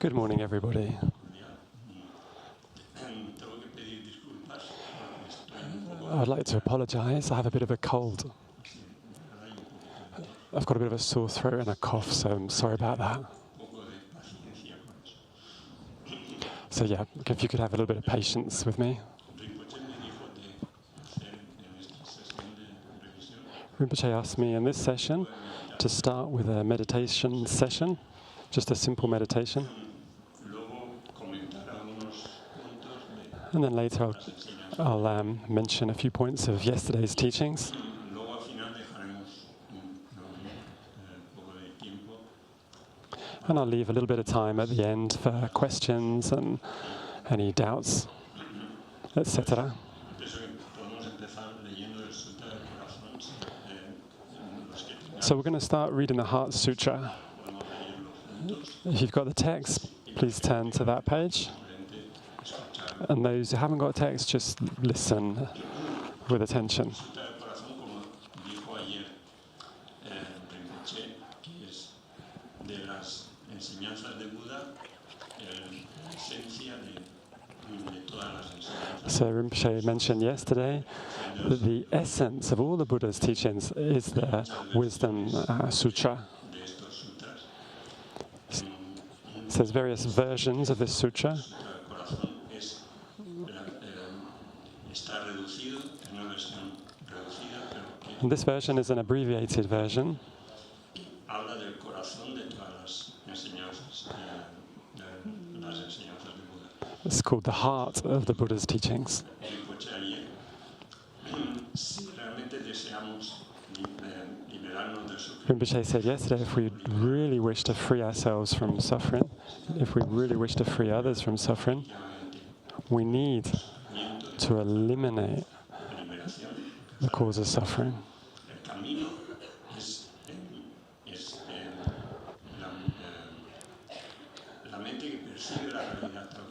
Good morning, everybody. I'd like to apologize. I have a bit of a cold. I've got a bit of a sore throat and a cough, so I'm sorry about that. So yeah, if you could have a little bit of patience with me. Rinpoche asked me in this session to start with a meditation session, just a simple meditation. And then later I'll mention a few points of yesterday's teachings. And I'll leave a little bit of time at the end for questions and any doubts, etc. So we're going to start reading the Heart Sutra. If you've got the text, please turn to that page. And those who haven't got text, just listen with attention. So Rinpoche mentioned yesterday that the essence of all the Buddha's teachings is the Wisdom Sutra. So there's various versions of this sutra. And this version is an abbreviated version. It's called the heart of the Buddha's teachings. Rinpoche said yesterday, if we really wish to free ourselves from suffering, if we really wish to free others from suffering, we need to eliminate the cause of suffering.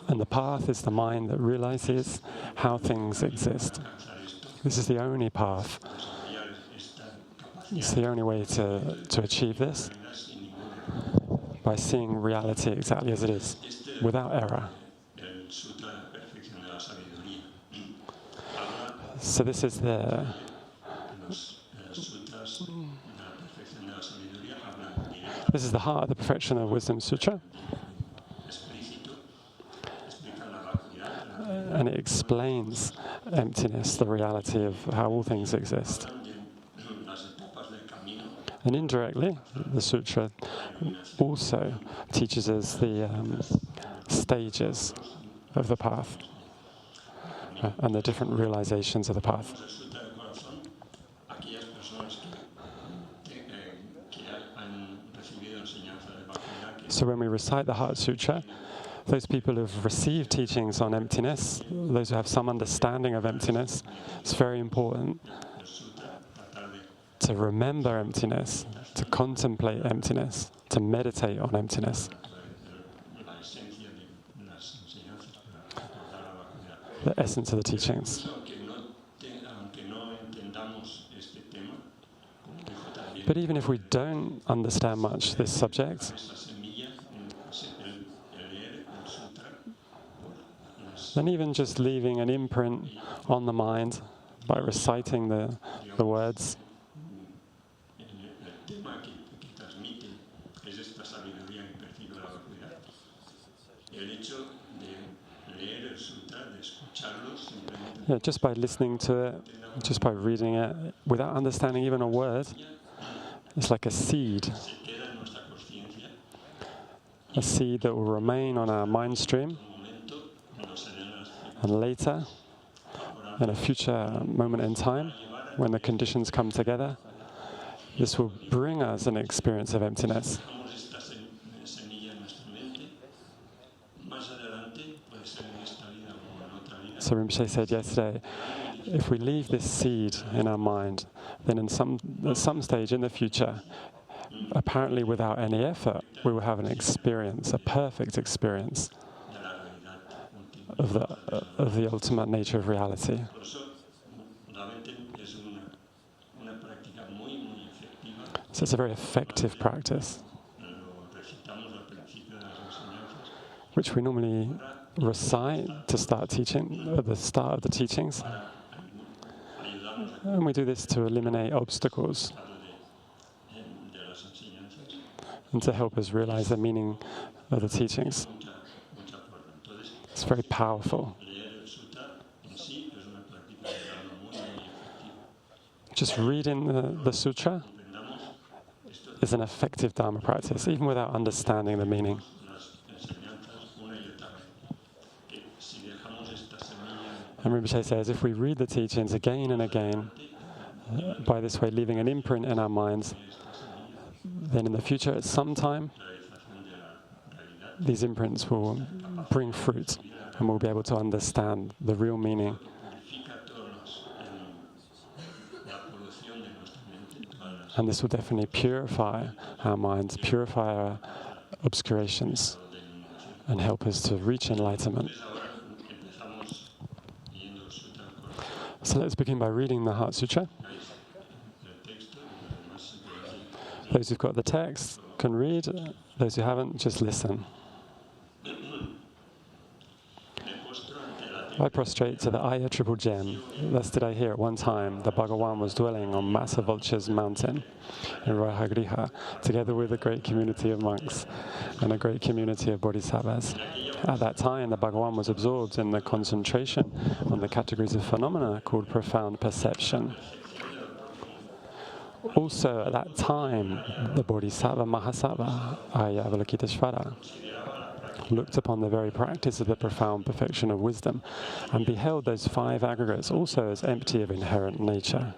And the path is the mind that realizes how things exist. This is the only path. It's the only way to achieve this, by seeing reality exactly as it is, without error. So this is the heart of the Perfection of Wisdom Sutra. And it explains emptiness, the reality of how all things exist. And indirectly, the sutra also teaches us the stages of the path and the different realizations of the path. So when we recite the Heart Sutra, those people who have received teachings on emptiness, those who have some understanding of emptiness, it's very important to remember emptiness, to contemplate emptiness, to meditate on emptiness. The essence of the teachings. But even if we don't understand much this subject, then even just leaving an imprint on the mind by reciting the words, yeah, just by listening to it, just by reading it, without understanding even a word, it's like a seed that will remain on our mind stream. And later, in a future moment in time, when the conditions come together, this will bring us an experience of emptiness. So Rinpoche said yesterday, if we leave this seed in our mind, then at some stage in the future, apparently without any effort, we will have an experience, a perfect experience of the ultimate nature of reality. So it's a very effective practice. which we normally recite to start teaching, at the start of the teachings. And we do this to eliminate obstacles and to help us realize the meaning of the teachings. It's very powerful. Just reading the sutra is an effective Dharma practice, even without understanding the meaning. And Rinpoche says, if we read the teachings again and again, by this way leaving an imprint in our minds, then in the future, at some time, these imprints will bring fruit and we'll be able to understand the real meaning. And this will definitely purify our minds, purify our obscurations, and help us to reach enlightenment. So let's begin by reading the Heart Sutra. Those who've got the text can read. Those who haven't, just listen. I prostrate to the Aya Triple Gem. Thus did I hear at one time the Bhagawan was dwelling on Masavulcha's mountain in Rahagriha, together with a great community of monks and a great community of bodhisattvas. At that time, the Bhagawan was absorbed in the concentration on the categories of phenomena called profound perception. Also, at that time, the Bodhisattva Mahasattva, Aya Avalokiteshvara, looked upon the very practice of the profound perfection of wisdom and beheld those 5 aggregates also as empty of inherent nature.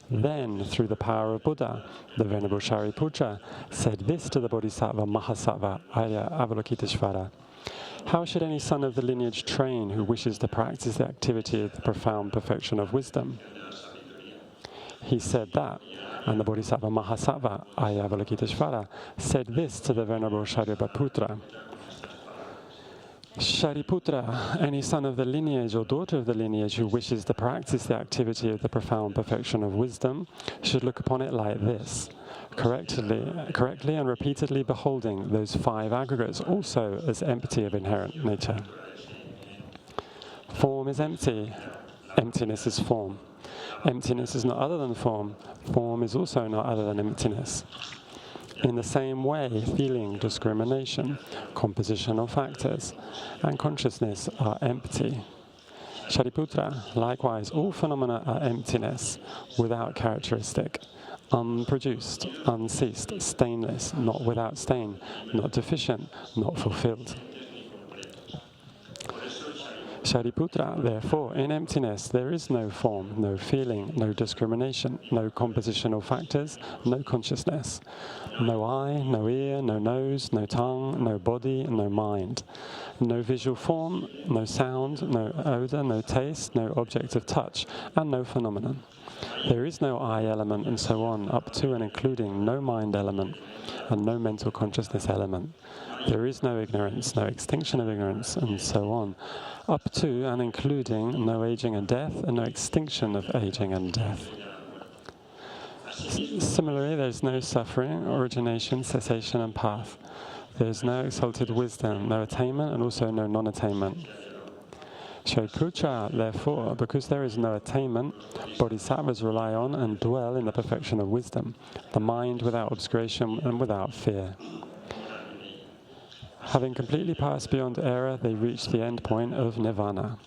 Then, through the power of Buddha, the Venerable Shariputra said this to the Bodhisattva Mahasattva, Aya Avalokiteshvara: how should any son of the lineage train who wishes to practice the activity of the profound perfection of wisdom? He said that, and the Bodhisattva Mahasattva, Aya Avalokiteshvara, said this to the Venerable Shariputra: Shariputra, any son of the lineage or daughter of the lineage who wishes to practice the activity of the profound perfection of wisdom should look upon it like this, correctly and repeatedly beholding those 5 aggregates also as empty of inherent nature. Form is empty, emptiness is form. Emptiness is not other than form. Form is also not other than emptiness. In the same way, feeling, discrimination, compositional factors, and consciousness are empty. Shariputra, likewise, all phenomena are emptiness, without characteristic, unproduced, unceased, stainless, not without stain, not deficient, not fulfilled. Shariputra, therefore, in emptiness there is no form, no feeling, no discrimination, no compositional factors, no consciousness, no eye, no ear, no nose, no tongue, no body, no mind, no visual form, no sound, no odour, no taste, no object of touch, and no phenomenon. There is no I element, and so on, up to and including no mind element, and no mental consciousness element. There is no ignorance, no extinction of ignorance, and so on, up to and including no aging and death, and no extinction of aging and death. Similarly, there is no suffering, origination, cessation, and path. There is no exalted wisdom, no attainment, and also no non-attainment. Shariputra, therefore, because there is no attainment, bodhisattvas rely on and dwell in the perfection of wisdom, the mind without obscuration and without fear. Having completely passed beyond error, they reach the end point of nirvana.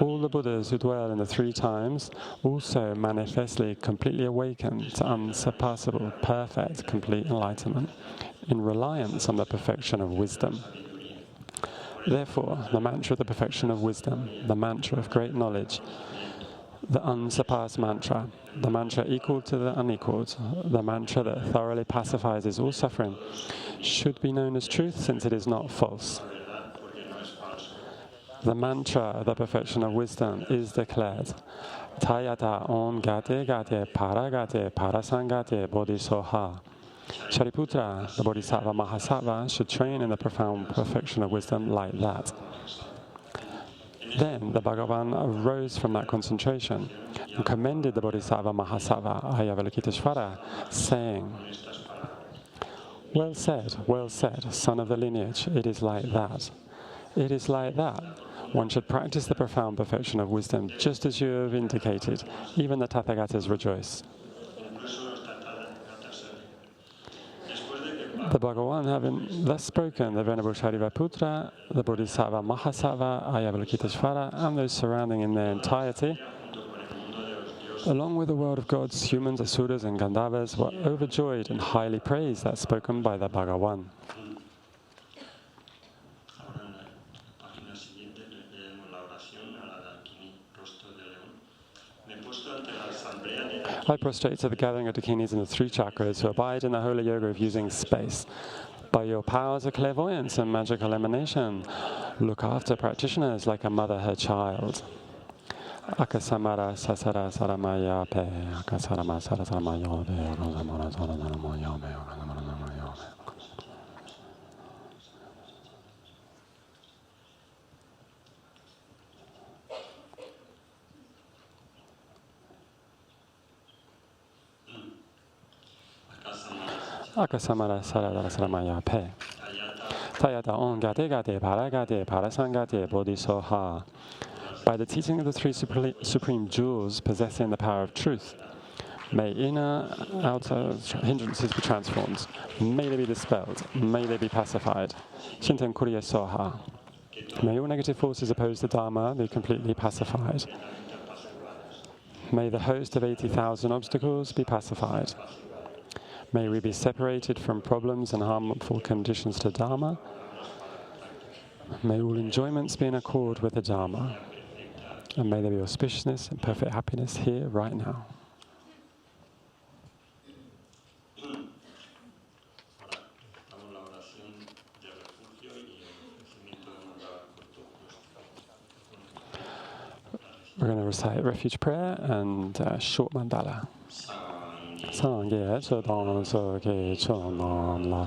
All the Buddhas who dwell in the 3 times also manifestly completely awaken to unsurpassable, perfect, complete enlightenment in reliance on the perfection of wisdom. Therefore, the mantra of the perfection of wisdom, the mantra of great knowledge, the unsurpassed mantra, the mantra equal to the unequaled, the mantra that thoroughly pacifies all suffering, should be known as truth since it is not false. The mantra of the perfection of wisdom is declared: Tayata on gate gate paragate parasangate bodhisoha. Shariputra, the Bodhisattva Mahasattva, should train in the profound perfection of wisdom like that. Then the Bhagavan arose from that concentration and commended the Bodhisattva Mahasattva, Aya Avalokiteshvara, saying, well said, son of the lineage, it is like that. It is like that. One should practice the profound perfection of wisdom, just as you have indicated. Even the Tathagatas rejoice. The Bhagavan, having thus spoken, the Venerable Sharivaputra, the Bodhisattva Mahasattva, Avalokiteshvara, and those surrounding in their entirety, along with the world of gods, humans, asuras, and Gandharvas, were overjoyed and highly praised that spoken by the Bhagavan. I prostrate to the gathering of Dakinis in the three chakras who abide in the holy yoga of using space. By your powers of clairvoyance and magical emanation, look after practitioners like a mother her child. Akasamara sasara saramaya pe, akasarama sarasamaya pe, akasamara sarasamaya pe, akasamara saramaya pe. Akasamara sarasamaya pe. Tayata on gate gate paragate parasangate bodhisoha. By the teaching of the three supreme jewels possessing the power of truth, may inner, outer hindrances be transformed. May they be dispelled. May they be pacified. Shinten kuriya soha. May all negative forces opposed to Dharma be completely pacified. May the host of 80,000 obstacles be pacified. May we be separated from problems and harmful conditions to Dharma. May all enjoyments be in accord with the Dharma. And may there be auspiciousness and perfect happiness here, right now. We're going to recite refuge prayer and short mandala. Sangye chodong soke chonon la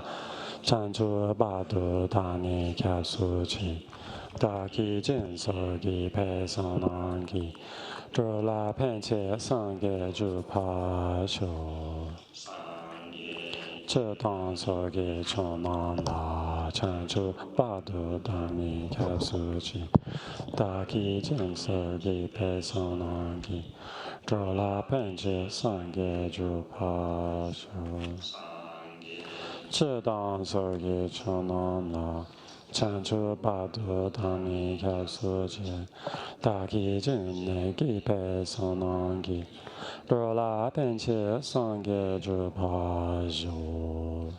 chanchu badu dani kyasu chi daki jin soki pe sonangi drola penche sangye ju pa sho chodong soke chonon la chanchu badu dani kyasu chi daki jin soki pe sonangi drola penche sangye ju pa sho chodong soke chonon la chanchu badu dani kyasu chi daki jin ne ki pe sonangi drola penche sangye ju pa sho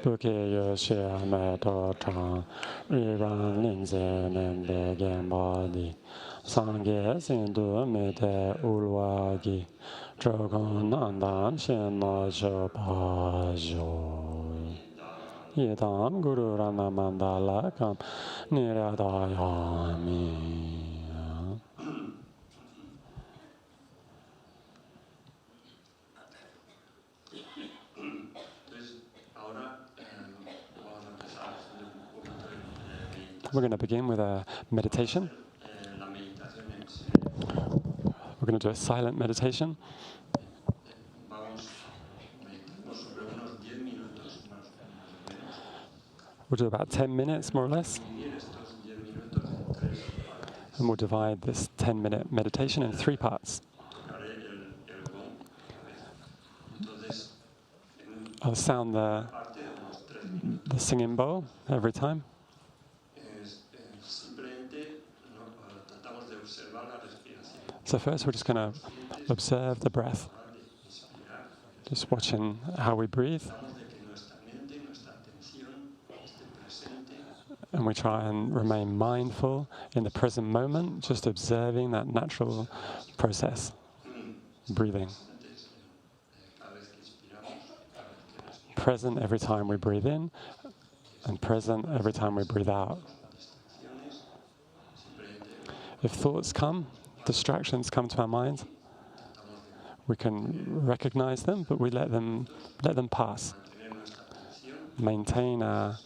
Buke yo shia me to chang, ri ran lin ze nen de gen ba di. Sangye sin du me te ulwa gi, zhou gong nan dan shen ma zhou pa zhou. Yi dam guru rana mandala kam, ni ria da ya mi. We're going to begin with a meditation. We're going to do a silent meditation. We'll do about 10 minutes, more or less. And we'll divide this 10-minute meditation in 3 parts. I'll sound the singing bowl every time. So first we're just going to observe the breath, just watching how we breathe. And we try and remain mindful in the present moment, just observing that natural process, breathing. Present every time we breathe in, and present every time we breathe out. If thoughts come, distractions come to our mind, we can recognize them, but we let them pass. Maintain our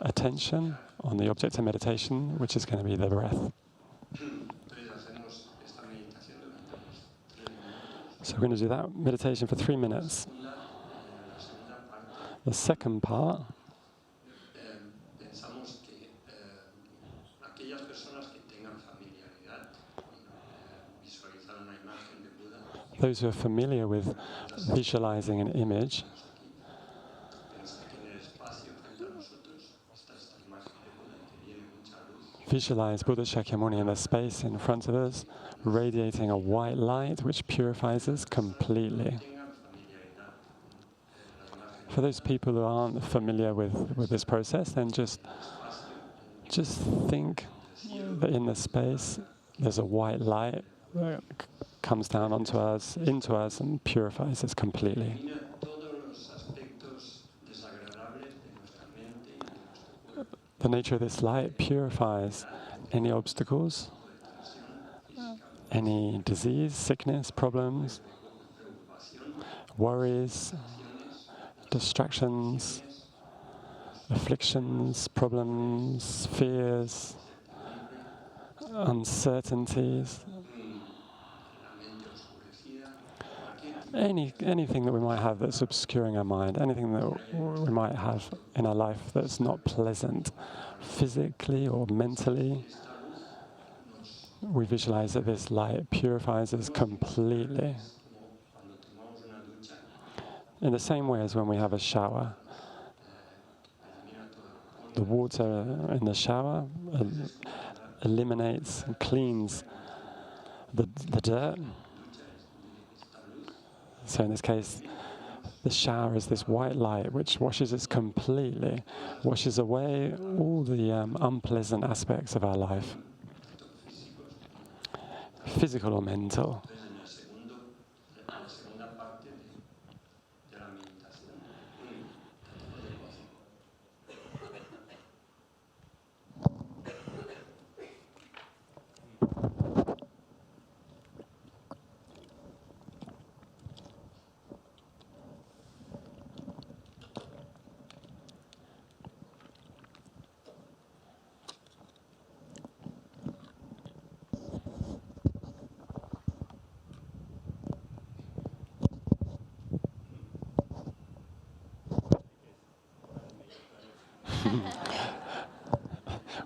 attention on the object of meditation, which is going to be the breath. So we're going to do that meditation for 3 minutes. The second part, Those who are familiar with visualizing an image visualize Buddha Shakyamuni in the space in front of us, radiating a white light which purifies us completely. For those people who aren't familiar with this process, then just think that in the space there's a white light that comes down onto us, into us, and purifies us completely. The nature of this light purifies any obstacles, any disease, sickness, problems, worries, distractions, afflictions, problems, fears, uncertainties, anything that we might have that's obscuring our mind, anything that we might have in our life that's not pleasant, physically or mentally. We visualize that this light purifies us completely. In the same way as when we have a shower, the water in the shower eliminates and cleans the dirt. So in this case, the shower is this white light which washes us completely, washes away all the unpleasant aspects of our life, physical or mental.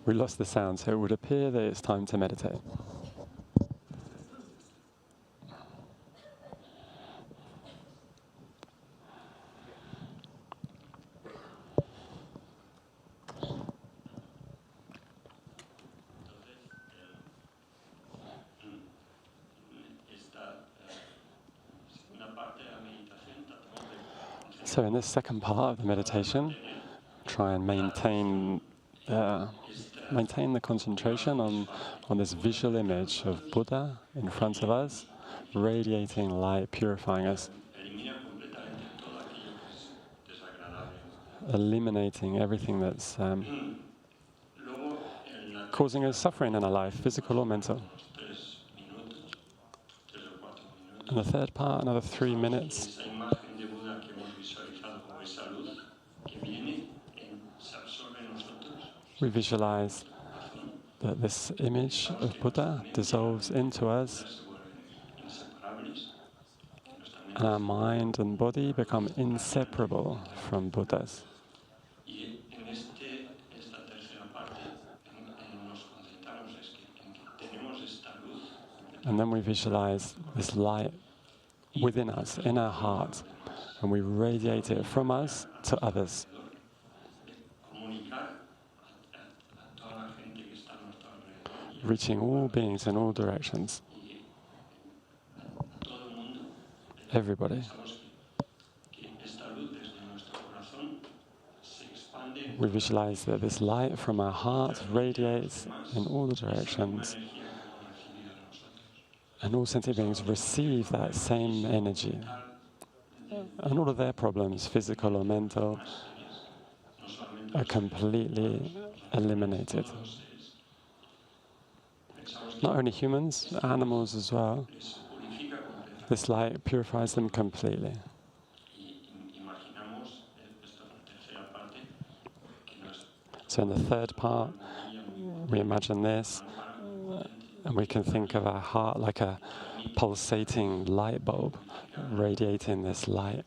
We lost the sound, so it would appear that it's time to meditate. So in this second part of the meditation, try and maintain the concentration on this visual image of Buddha in front of us, radiating light, purifying us, eliminating everything that's causing us suffering in our life, physical or mental. And the third part, another 3 minutes. We visualize that this image of Buddha dissolves into us, and our mind and body become inseparable from Buddha's. And then we visualize this light within us, in our heart, and we radiate it from us to others. Reaching all beings in all directions. Everybody. We visualize that this light from our heart radiates in all the directions, and all sentient beings receive that same energy. And all of their problems, physical or mental, are completely eliminated. Not only humans, animals as well. This light purifies them completely. So in the third part, we imagine this, and we can think of our heart like a pulsating light bulb, radiating this light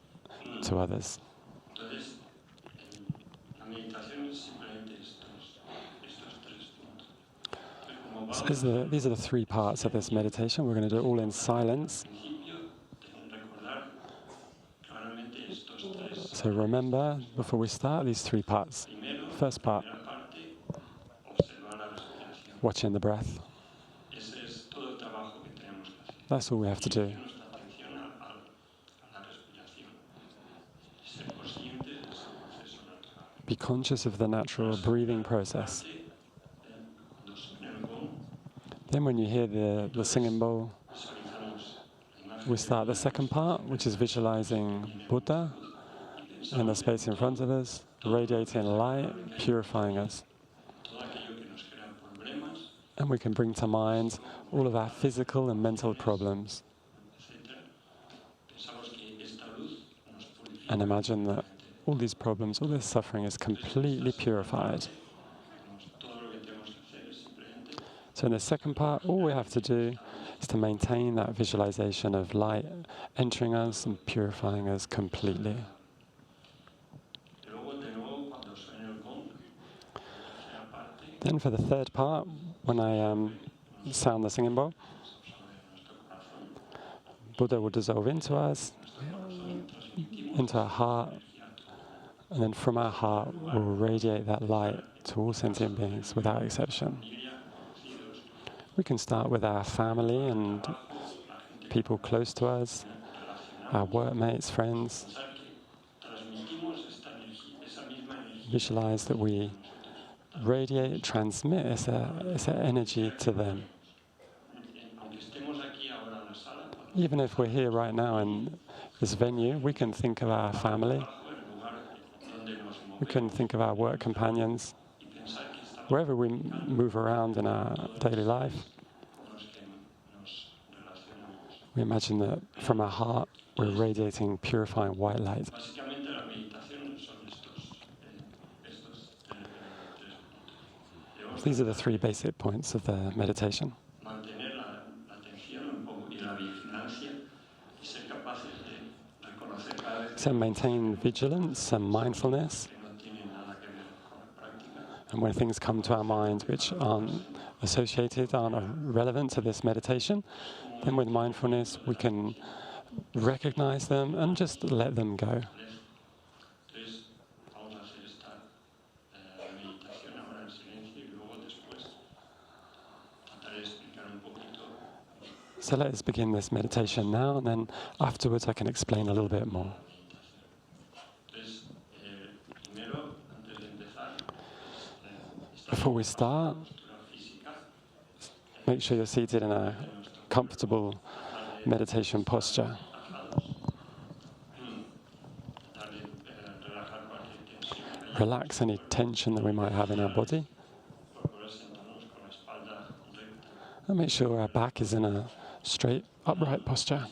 to others. So these are the three parts of this meditation. We're going to do it all in silence. So remember, before we start, these three parts. First part, watching the breath. That's all we have to do. Be conscious of the natural breathing process. Then when you hear the singing bowl, we start the second part, which is visualizing Buddha in the space in front of us, radiating light, purifying us. And we can bring to mind all of our physical and mental problems. And imagine that all these problems, all this suffering is completely purified. So in the second part, all we have to do is to maintain that visualization of light entering us and purifying us completely. Then for the third part, when I sound the singing bowl, Buddha will dissolve into us, into our heart, and then from our heart we'll radiate that light to all sentient beings without exception. We can start with our family and people close to us, our workmates, friends. Visualize that we radiate, transmit its energy to them. Even if we're here right now in this venue, we can think of our family. We can think of our work companions. Wherever we move around in our daily life, we imagine that from our heart we're radiating purifying white light. These are the three basic points of the meditation. So maintain vigilance and mindfulness. And when things come to our mind which aren't associated, aren't relevant to this meditation, then with mindfulness we can recognize them and just let them go. So let us begin this meditation now, and then afterwards I can explain a little bit more. Before we start, make sure you're seated in a comfortable meditation posture. Relax any tension that we might have in our body. And make sure our back is in a straight, upright posture.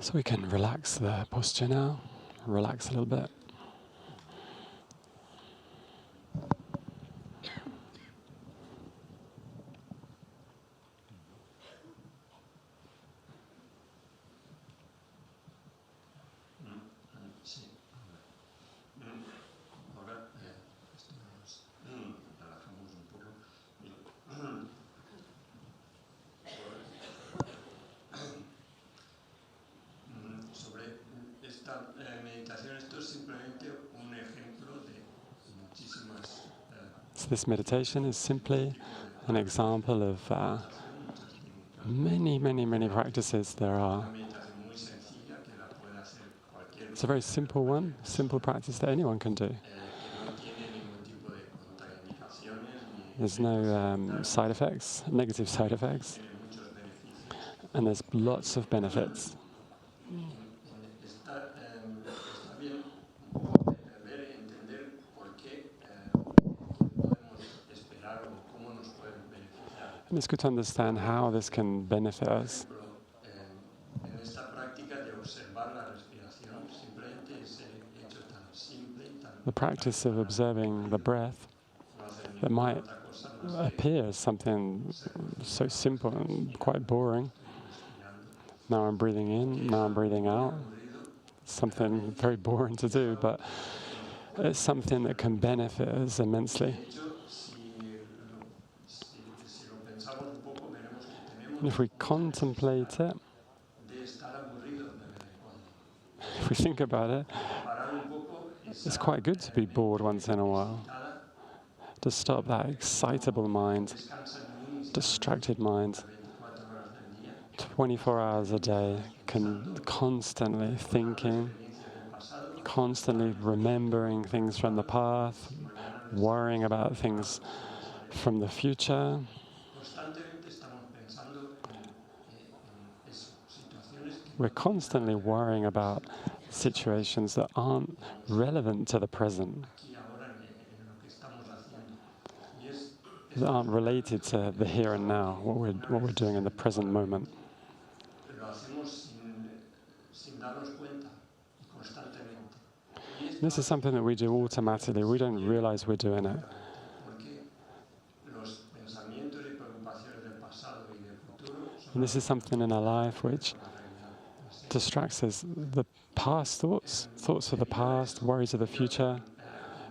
So we can relax the posture now, relax a little bit. So this meditation is simply an example of many practices there are. It's a very simple one, simple practice that anyone can do. There's no side effects, negative side effects, and there's lots of benefits. And it's good to understand how this can benefit us. The practice of observing the breath, that might appear as something so simple and quite boring. Now I'm breathing in, now I'm breathing out. Something very boring to do, but it's something that can benefit us immensely. And if we contemplate it, if we think about it, it's quite good to be bored once in a while. To stop that excitable mind, distracted mind. 24 hours a day, constantly thinking, constantly remembering things from the past, worrying about things from the future. We're constantly worrying about situations that aren't relevant to the present, that aren't related to the here and now, what we're doing in the present moment. This is something that we do automatically. We don't realize we're doing it. And this is something in our life which distracts us. The past thoughts of the past, worries of the future,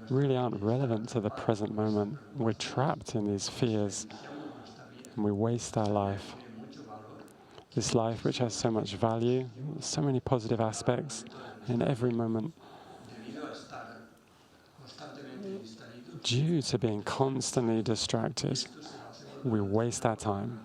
really aren't relevant to the present moment. We're trapped in these fears, and we waste our life. This life which has so much value, so many positive aspects in every moment. Due to being constantly distracted, we waste our time.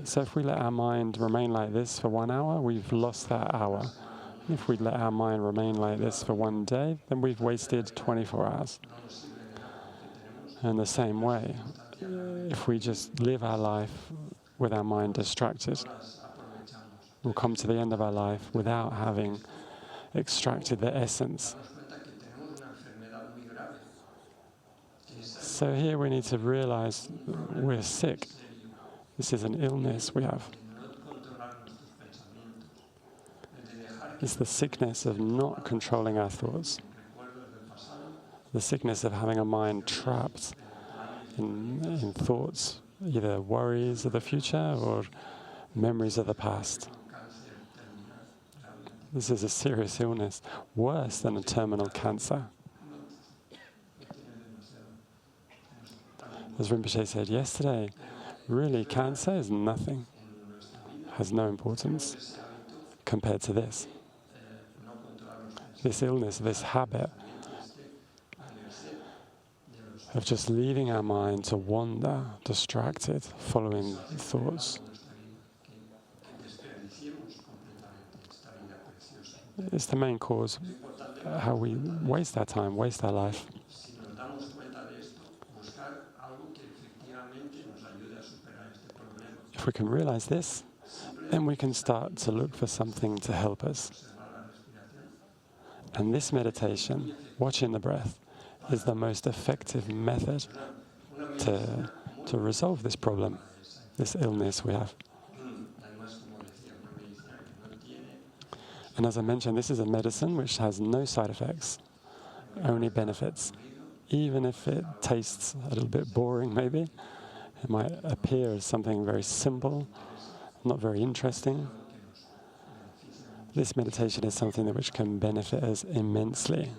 So if we let our mind remain like this for 1 hour, we've lost that hour. If we let our mind remain like this for 1 day, then we've wasted 24 hours. In the same way, if we just live our life with our mind distracted, we'll come to the end of our life without having extracted the essence. So here we need to realize we're sick. This is an illness we have. It's the sickness of not controlling our thoughts. The sickness of having a mind trapped in thoughts, either worries of the future or memories of the past. This is a serious illness, worse than a terminal cancer. As Rinpoche said yesterday, really, cancer is nothing, has no importance compared to this. This illness, this habit of just leaving our mind to wander, distracted, following thoughts. It's the main cause, how we waste our time, waste our life. If we can realize this, then we can start to look for something to help us. And this meditation, watching the breath, is the most effective method to resolve this problem, this illness we have. And as I mentioned, this is a medicine which has no side effects, only benefits. Even if it tastes a little bit boring, maybe, it might appear as something very simple, not very interesting. This meditation is something which can benefit us immensely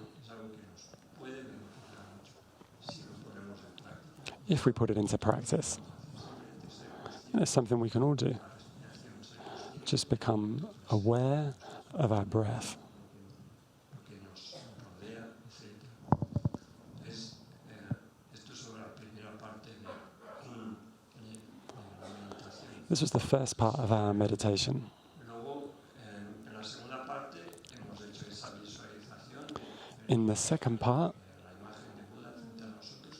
if we put it into practice. And it's something we can all do. Just become aware of our breath. This was the first part of our meditation. In the second part,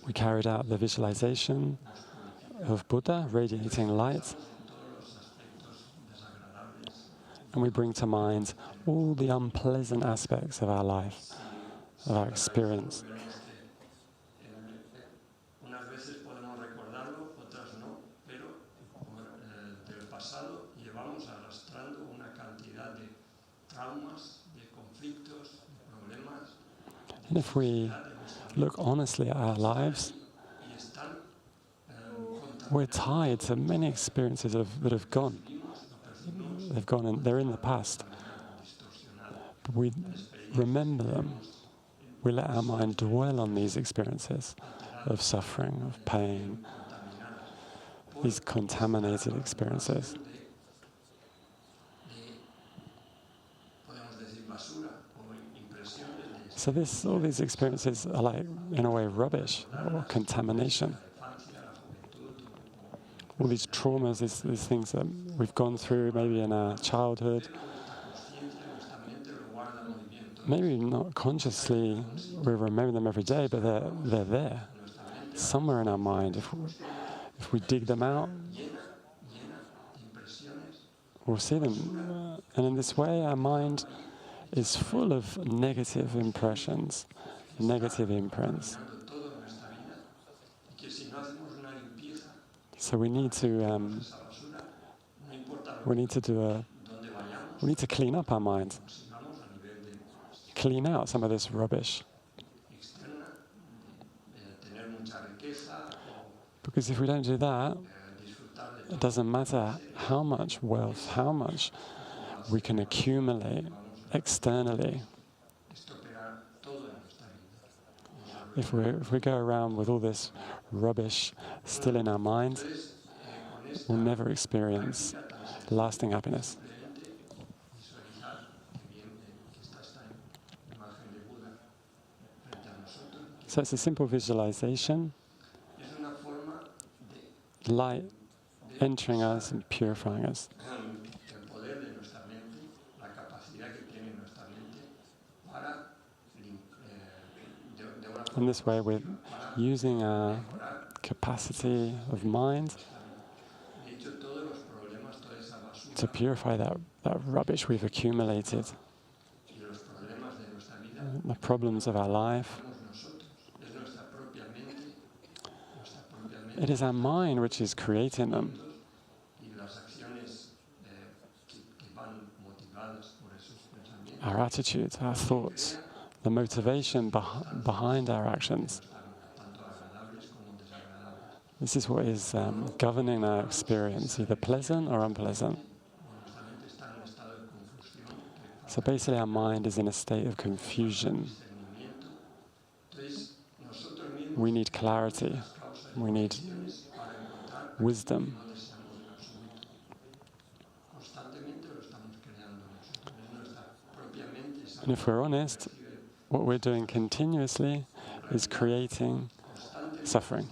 we carried out the visualization of Buddha radiating light, and we bring to mind all the unpleasant aspects of our life, of our experience. And if we look honestly at our lives, we're tied to many experiences that have gone. They've gone and they're in the past. But we remember them. We let our mind dwell on these experiences of suffering, of pain, these contaminated experiences. So all these experiences are like, in a way, rubbish or contamination. All these traumas, these things that we've gone through, maybe in our childhood. Maybe not consciously we remember them every day, but they're there, somewhere in our mind. If we dig them out, we'll see them. And in this way, our mind is full of negative impressions, negative imprints. So we need to clean up our mind, clean out some of this rubbish. Because if we don't do that, it doesn't matter how much wealth, how much we can accumulate externally. If we go around with all this rubbish still in our mind, we'll never experience lasting happiness. So it's a simple visualization, light entering us and purifying us. In this way, we're using our capacity of mind to purify that rubbish we've accumulated, the problems of our life. It is our mind which is creating them. Our attitudes, our thoughts, the motivation behind our actions. This is what is governing our experience, either pleasant or unpleasant. So basically our mind is in a state of confusion. We need clarity. We need wisdom. And if we're honest, what we're doing continuously is creating suffering.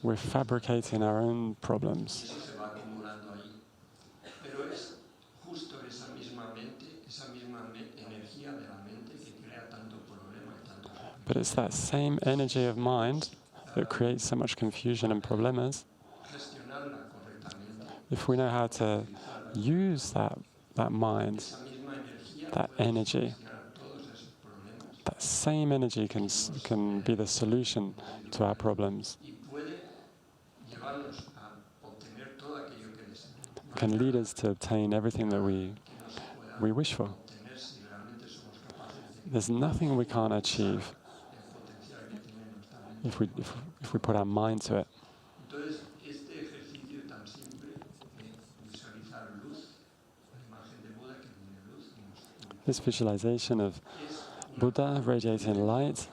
We're fabricating our own problems. But it's that same energy of mind that creates so much confusion and problemas. If we know how to use that mind, that energy, that same energy can be the solution to our problems, can lead us to obtain everything that we wish for. There's nothing we can't achieve if we put our mind to it. This visualization of Buddha radiating light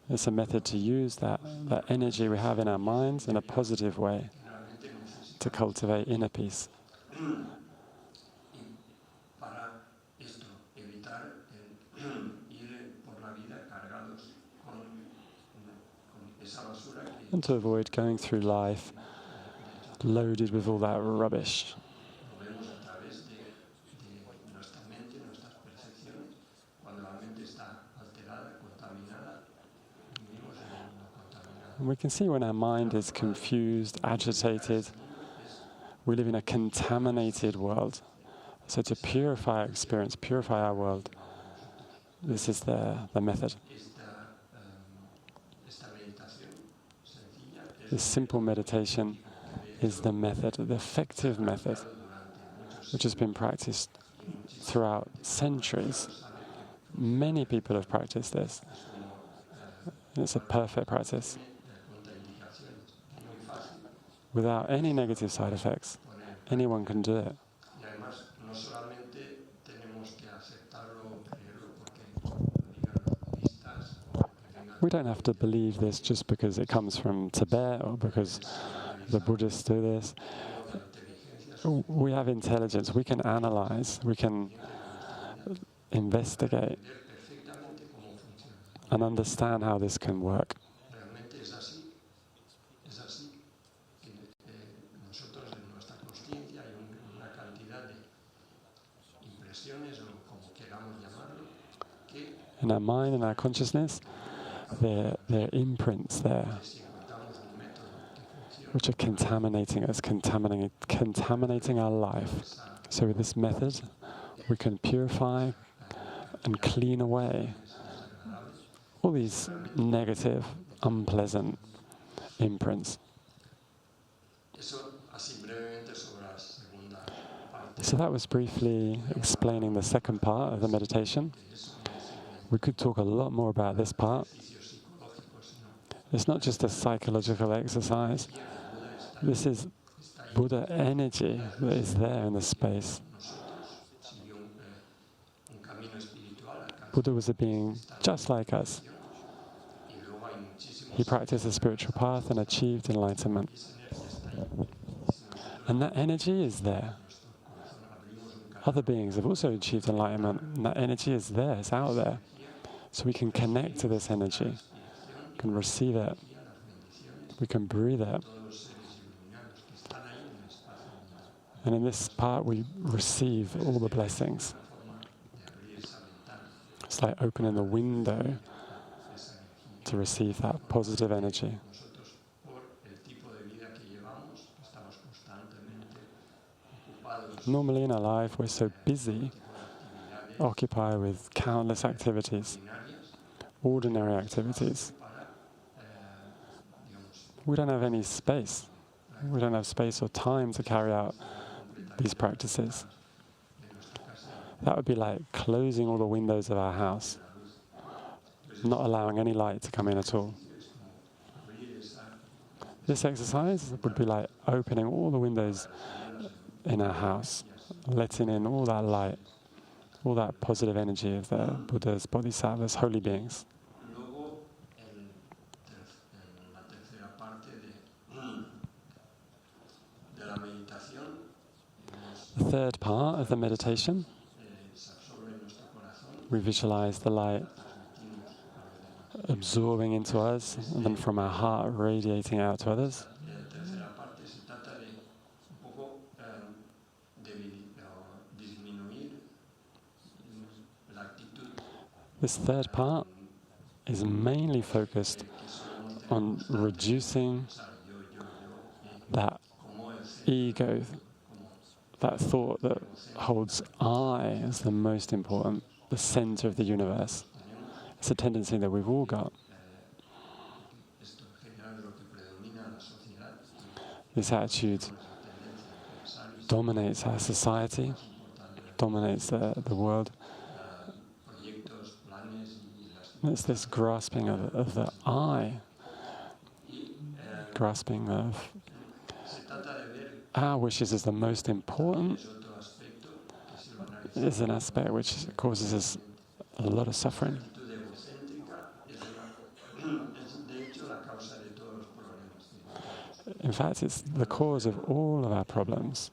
is a method to use that energy we have in our minds in a positive way to cultivate inner peace. And to avoid going through life loaded with all that rubbish. And we can see when our mind is confused, agitated, we live in a contaminated world. So to purify our experience, purify our world, this is the method. This simple meditation is the method, the effective method, which has been practiced throughout centuries. Many people have practiced this. And it's a perfect practice, without any negative side effects. Anyone can do it. We don't have to believe this just because it comes from Tibet or because the Buddhists do this. We have intelligence. We can analyze. We can investigate and understand how this can work. In our mind and our consciousness, there are imprints there which are contaminating us, contaminating our life. So with this method, we can purify and clean away all these negative, unpleasant imprints. So that was briefly explaining the second part of the meditation. We could talk a lot more about this part. It's not just a psychological exercise. This is Buddha energy that is there in the space. Buddha was a being just like us. He practiced the spiritual path and achieved enlightenment. And that energy is there. Other beings have also achieved enlightenment, and that energy is there, it's out there. So we can connect to this energy, can receive it, we can breathe it. And in this part we receive all the blessings. It's like opening the window to receive that positive energy. Normally in our life we're so busy, occupied with countless activities, ordinary activities. We don't have any space. We don't have space or time to carry out these practices. That would be like closing all the windows of our house, not allowing any light to come in at all. This exercise would be like opening all the windows in our house, letting in all that light, all that positive energy of the Buddhas, Bodhisattvas, holy beings. The third part of the meditation, we visualize the light absorbing into us and then from our heart radiating out to others. This third part is mainly focused on reducing that ego that thought that holds I as the most important, the center of the universe. It's a tendency that we've all got. This attitude dominates our society, dominates the world. It's this grasping of the I, grasping of our wishes as the most important, is an aspect which causes us a lot of suffering. In fact, it's the cause of all of our problems.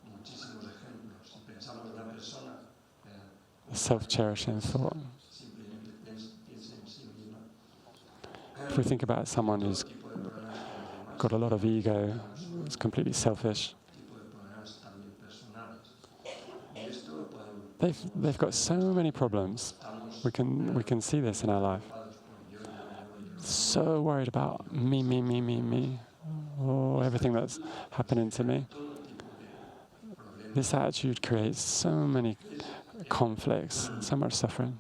The self-cherishing thought. If we think about someone who's got a lot of ego, is completely selfish, they've got so many problems. We can see this in our life. So worried about me, or everything that's happening to me. This attitude creates so many conflicts, so much suffering.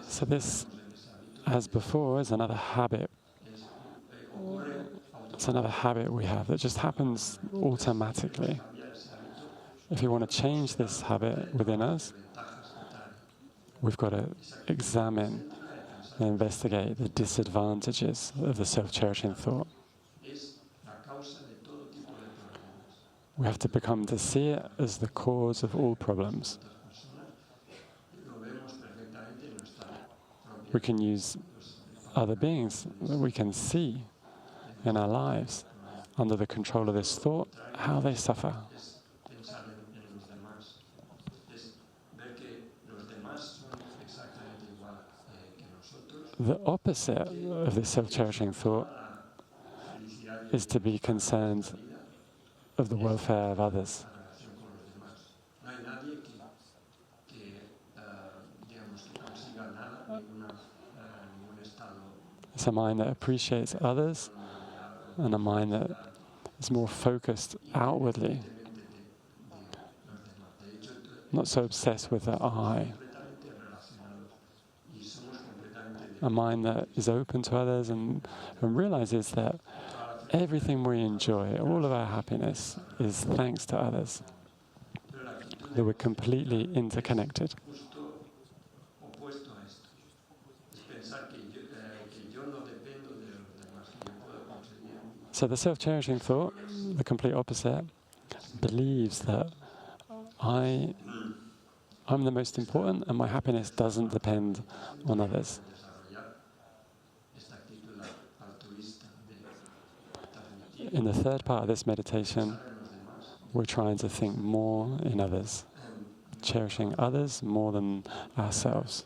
So this, as before, is another habit. It's another habit we have that just happens automatically. If you want to change this habit within us, we've got to examine and investigate the disadvantages of the self-cherishing thought. We have to become to see it as the cause of all problems. We can use other beings that we can see in our lives under the control of this thought, how they suffer. The opposite of this self-cherishing thought is to be concerned of the welfare of others. It's a mind that appreciates others and a mind that is more focused outwardly, not so obsessed with the I. A mind that is open to others and realizes that everything we enjoy, all of our happiness, is thanks to others. That we're completely interconnected. So the self-cherishing thought, the complete opposite, believes that I'm the most important and my happiness doesn't depend on others. In the third part of this meditation, we're trying to think more in others, cherishing others more than ourselves.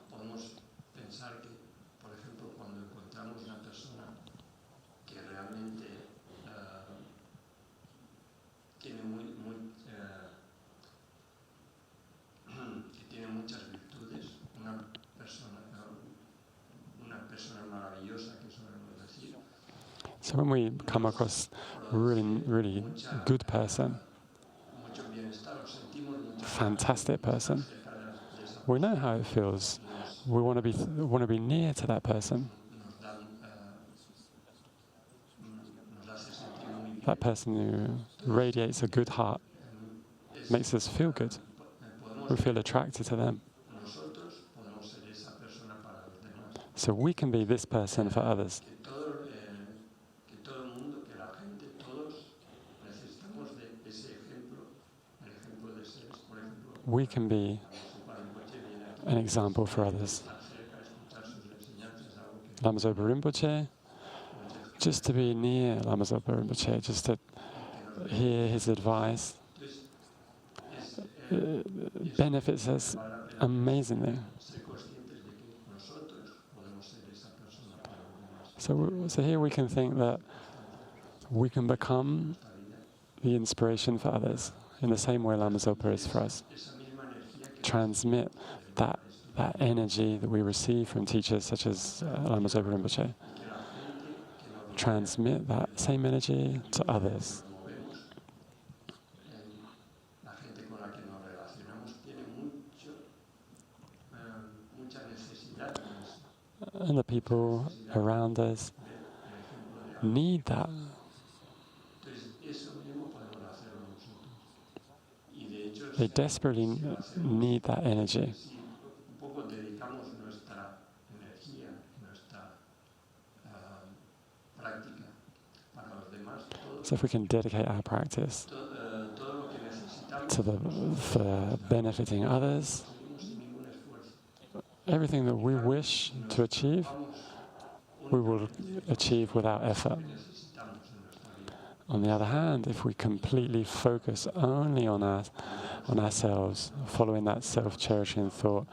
So when we come across a really good person, fantastic person, we know how it feels. We want to be near to that person. That person who radiates a good heart makes us feel good. We feel attracted to them. So we can be this person for others. We can be an example for others. Lama Zopa Rinpoche, just to be near Lama Zopa Rinpoche, just to hear his advice, benefits us amazingly. So here we can think that we can become the inspiration for others in the same way Lama Zopa is for us. Transmit that energy that we receive from teachers such as Lama Zopa Rinpoche. transmit that same energy to others. And the people around us need that. They desperately need that energy. So if we can dedicate our practice for benefiting others, everything that we wish to achieve, we will achieve without effort. On the other hand, if we completely focus only on ourselves, following that self-cherishing thought,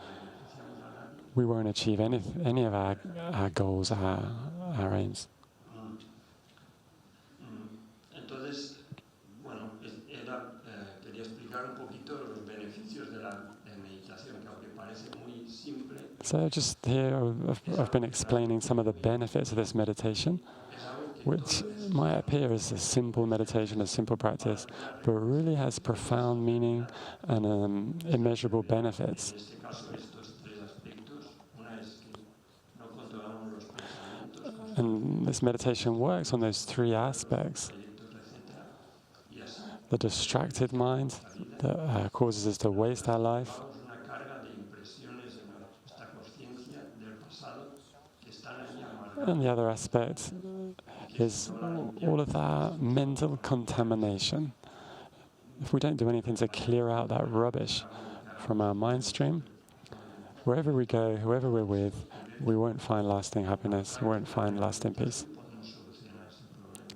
we won't achieve any of our goals, our aims. So just here I've been explaining some of the benefits of this meditation, which might appear as a simple meditation, a simple practice, but really has profound meaning and immeasurable benefits. And this meditation works on those three aspects. The distracted mind that causes us to waste our life, and the other aspect is all of that mental contamination. If we don't do anything to clear out that rubbish from our mind stream, wherever we go, whoever we're with, we won't find lasting happiness, we won't find lasting peace.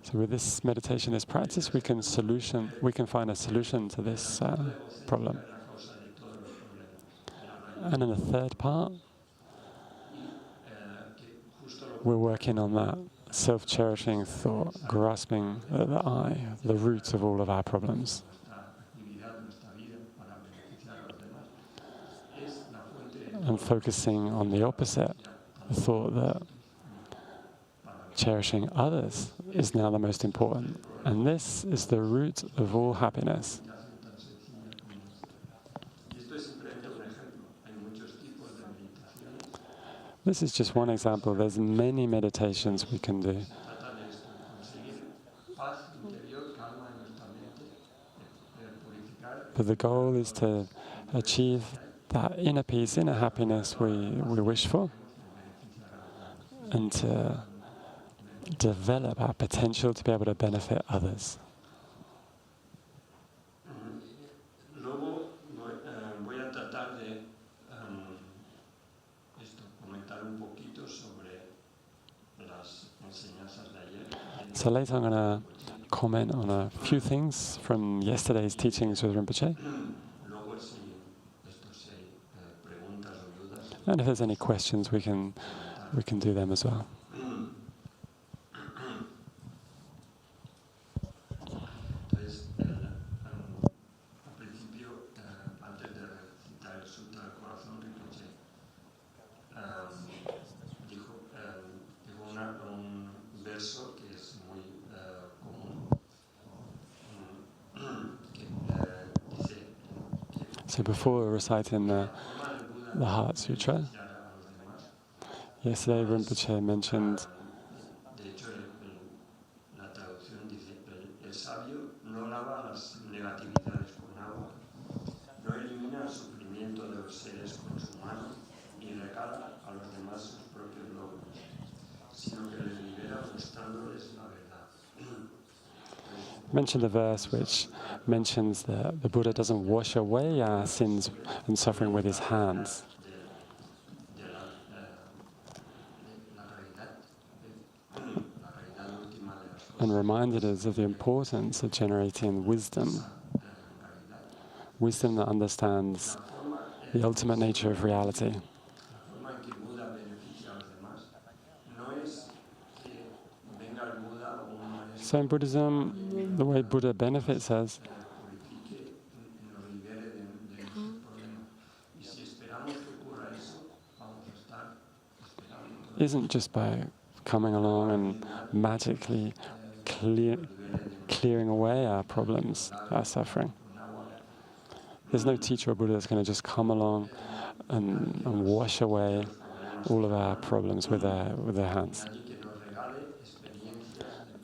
So with this meditation, this practice, we can find a solution to this problem. And in the third part, we're working on that self-cherishing thought, grasping at the I, the root of all of our problems. And focusing on the opposite, the thought that cherishing others is now the most important. And this is the root of all happiness. This is just one example. There's many meditations we can do. But the goal is to achieve that inner peace, inner happiness we wish for, and to develop our potential to be able to benefit others. So later I'm going to comment on a few things from yesterday's teachings with Rinpoche. And if there's any questions, we can do them as well. So before reciting the Heart Sutra, yesterday Rinpoche mentioned the verse which mentions that the Buddha doesn't wash away our sins and suffering with his hands. And reminded us of the importance of generating wisdom. Wisdom that understands the ultimate nature of reality. So in Buddhism, the way Buddha benefits us isn't just by coming along and magically clearing away our problems, our suffering. There's no teacher or Buddha that's going to just come along and wash away all of our problems with their hands.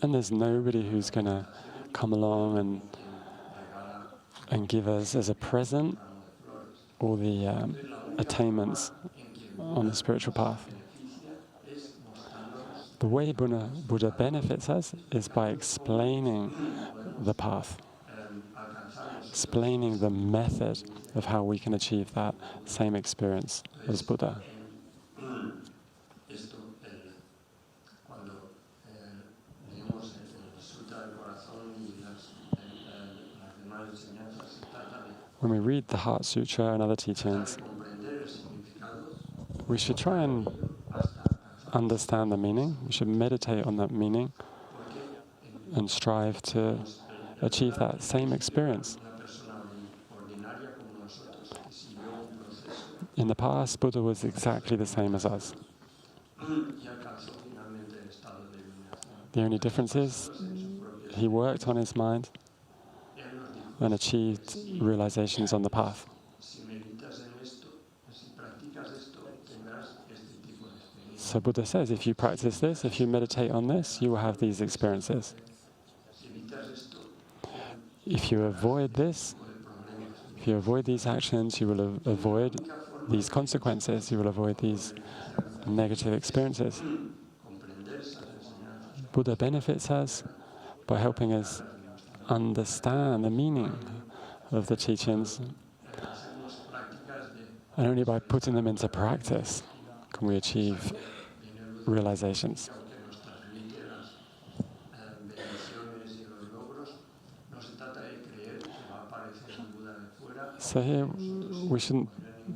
And there's nobody who's going to come along and give us as a present all the attainments on the spiritual path. The way Buddha benefits us is by explaining the path, explaining the method of how we can achieve that same experience as Buddha. When we read the Heart Sutra and other teachings, we should try and understand the meaning. We should meditate on that meaning and strive to achieve that same experience. In the past, Buddha was exactly the same as us. The only difference is he worked on his mind and achieved realizations on the path. So Buddha says, if you practice this, if you meditate on this, you will have these experiences. If you avoid this, if you avoid these actions, you will avoid these consequences, you will avoid these negative experiences. Buddha benefits us by helping us understand the meaning of the teachings, and only by putting them into practice can we achieve realizations. So here, we shouldn't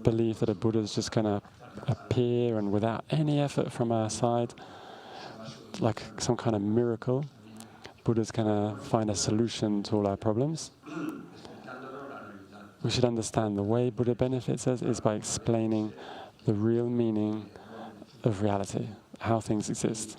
believe that a Buddha is just going to appear and without any effort from our side, like some kind of miracle, Buddha's going to find a solution to all our problems. We should understand the way Buddha benefits us is by explaining the real meaning of reality, how things exist.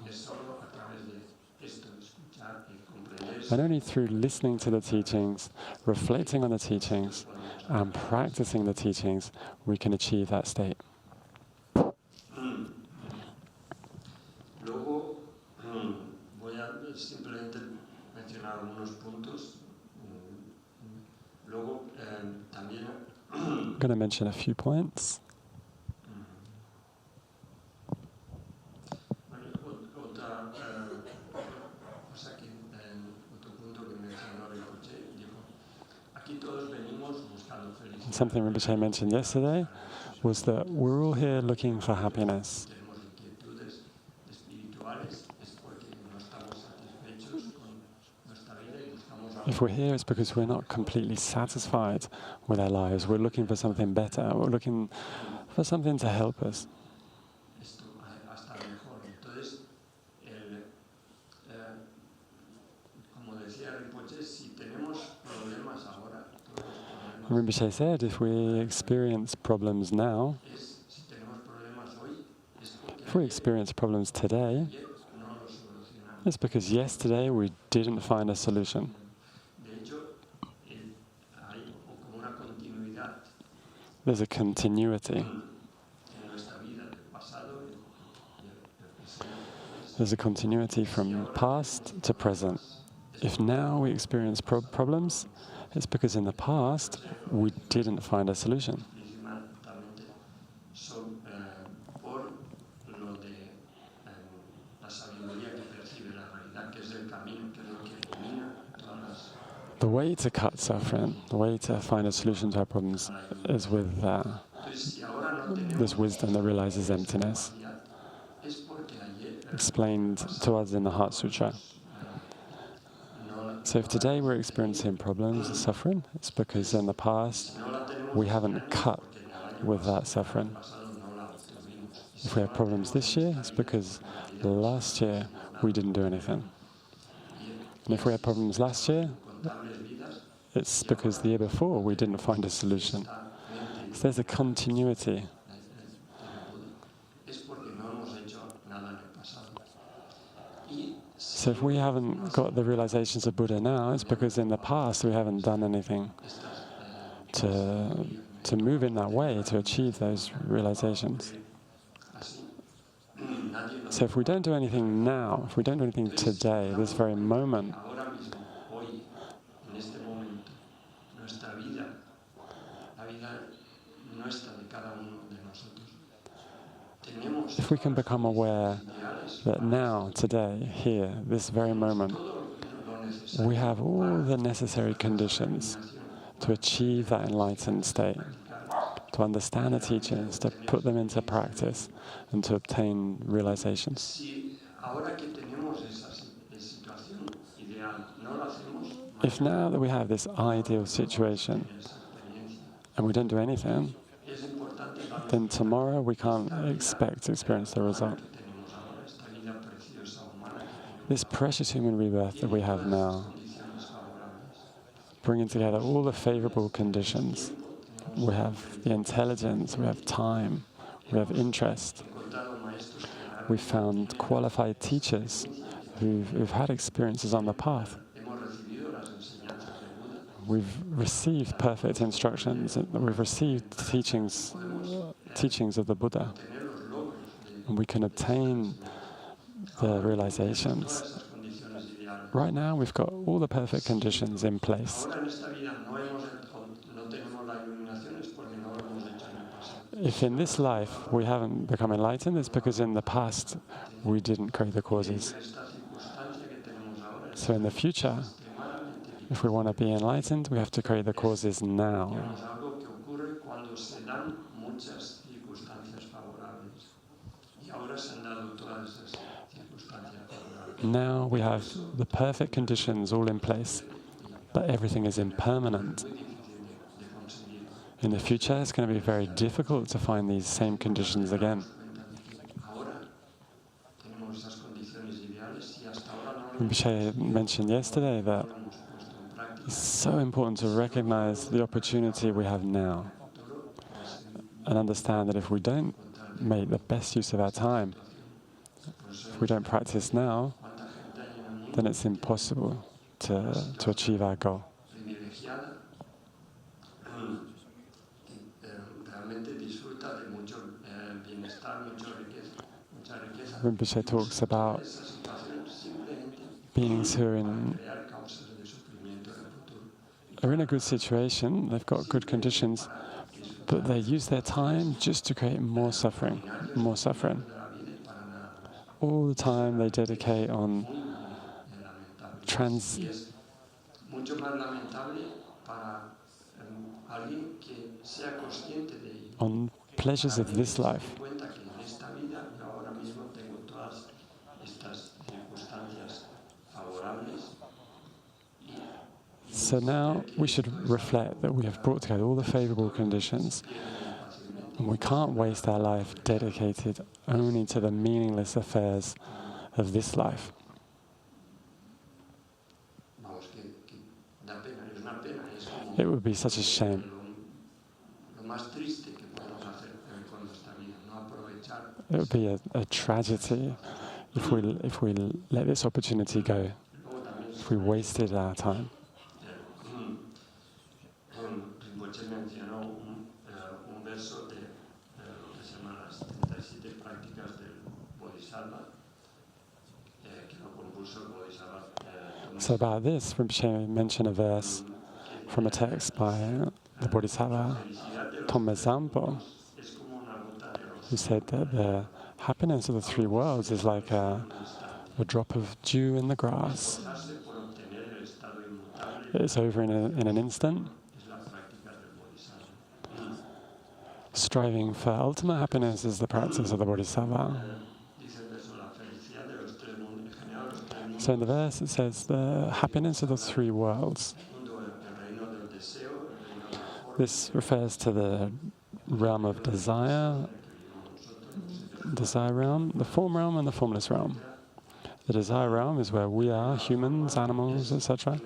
And only through listening to the teachings, reflecting on the teachings, and practicing the teachings, we can achieve that state. I'm going to mention a few points. Something Rinpoche mentioned yesterday was that we're all here looking for happiness. If we're here, it's because we're not completely satisfied with our lives. We're looking for something better. We're looking for something to help us. Rinpoche said, if we experience problems now, if we experience problems today, it's because yesterday we didn't find a solution. There's a continuity. There's a continuity from past to present. If now we experience problems, it's because in the past we didn't find a solution. The way to cut suffering, the way to find a solution to our problems is with this wisdom that realizes emptiness, explained to us in the Heart Sutra. So if today we're experiencing problems, suffering, it's because in the past we haven't cut with that suffering. If we have problems this year, it's because last year we didn't do anything. And if we had problems last year, it's because the year before we didn't find a solution. So there's a continuity. So if we haven't got the realizations of Buddha now, it's because in the past we haven't done anything to move in that way, to achieve those realizations. So if we don't do anything now, if we don't do anything today, this very moment, if we can become aware that now, today, here, this very moment, we have all the necessary conditions to achieve that enlightened state, to understand the teachings, to put them into practice, and to obtain realizations. If now that we have this ideal situation and we don't do anything, then tomorrow we can't expect to experience the result. This precious human rebirth that we have now, bringing together all the favorable conditions. We have the intelligence, we have time, we have interest. We found qualified teachers who've had experiences on the path. We've received perfect instructions, we've received teachings of the Buddha, and we can obtain the realizations. Right now, we've got all the perfect conditions in place. If in this life we haven't become enlightened, it's because in the past we didn't create the causes. So in the future, if we want to be enlightened, we have to create the causes now. Now we have the perfect conditions all in place, but everything is impermanent. In the future, it's going to be very difficult to find these same conditions again. Rinpoche mentioned yesterday that it's so important to recognize the opportunity we have now and understand that if we don't make the best use of our time, if we don't practice now, then it's impossible to achieve our goal. Rinpoche talks about beings who are in a good situation, they've got good conditions, but they use their time just to create more suffering, more suffering. All the time they dedicate on pleasures of this life. So now we should reflect that we have brought together all the favorable conditions, and we can't waste our life dedicated only to the meaningless affairs of this life. It would be such a shame. It would be a tragedy if we let this opportunity go, if we wasted our time. So about this, Rinpoche mentioned a verse from a text by the Bodhisattva Thomas Zampo, who said that the happiness of the three worlds is like a drop of dew in the grass. It's over in an instant. Striving for ultimate happiness is the practice of the Bodhisattva. So in the verse it says, the happiness of the three worlds. This refers to the realm of desire realm, the form realm and the formless realm. The desire realm is where we are, humans, animals, etc.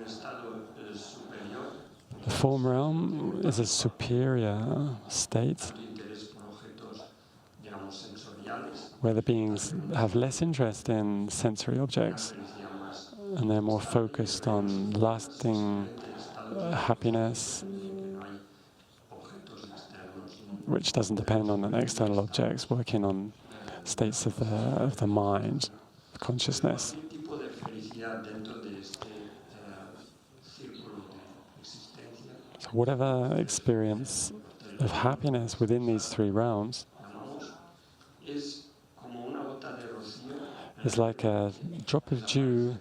The form realm is a superior state where the beings have less interest in sensory objects and they're more focused on lasting happiness, which doesn't depend on external objects, working on states of the mind, consciousness. So whatever experience of happiness within these three realms is like a drop of dew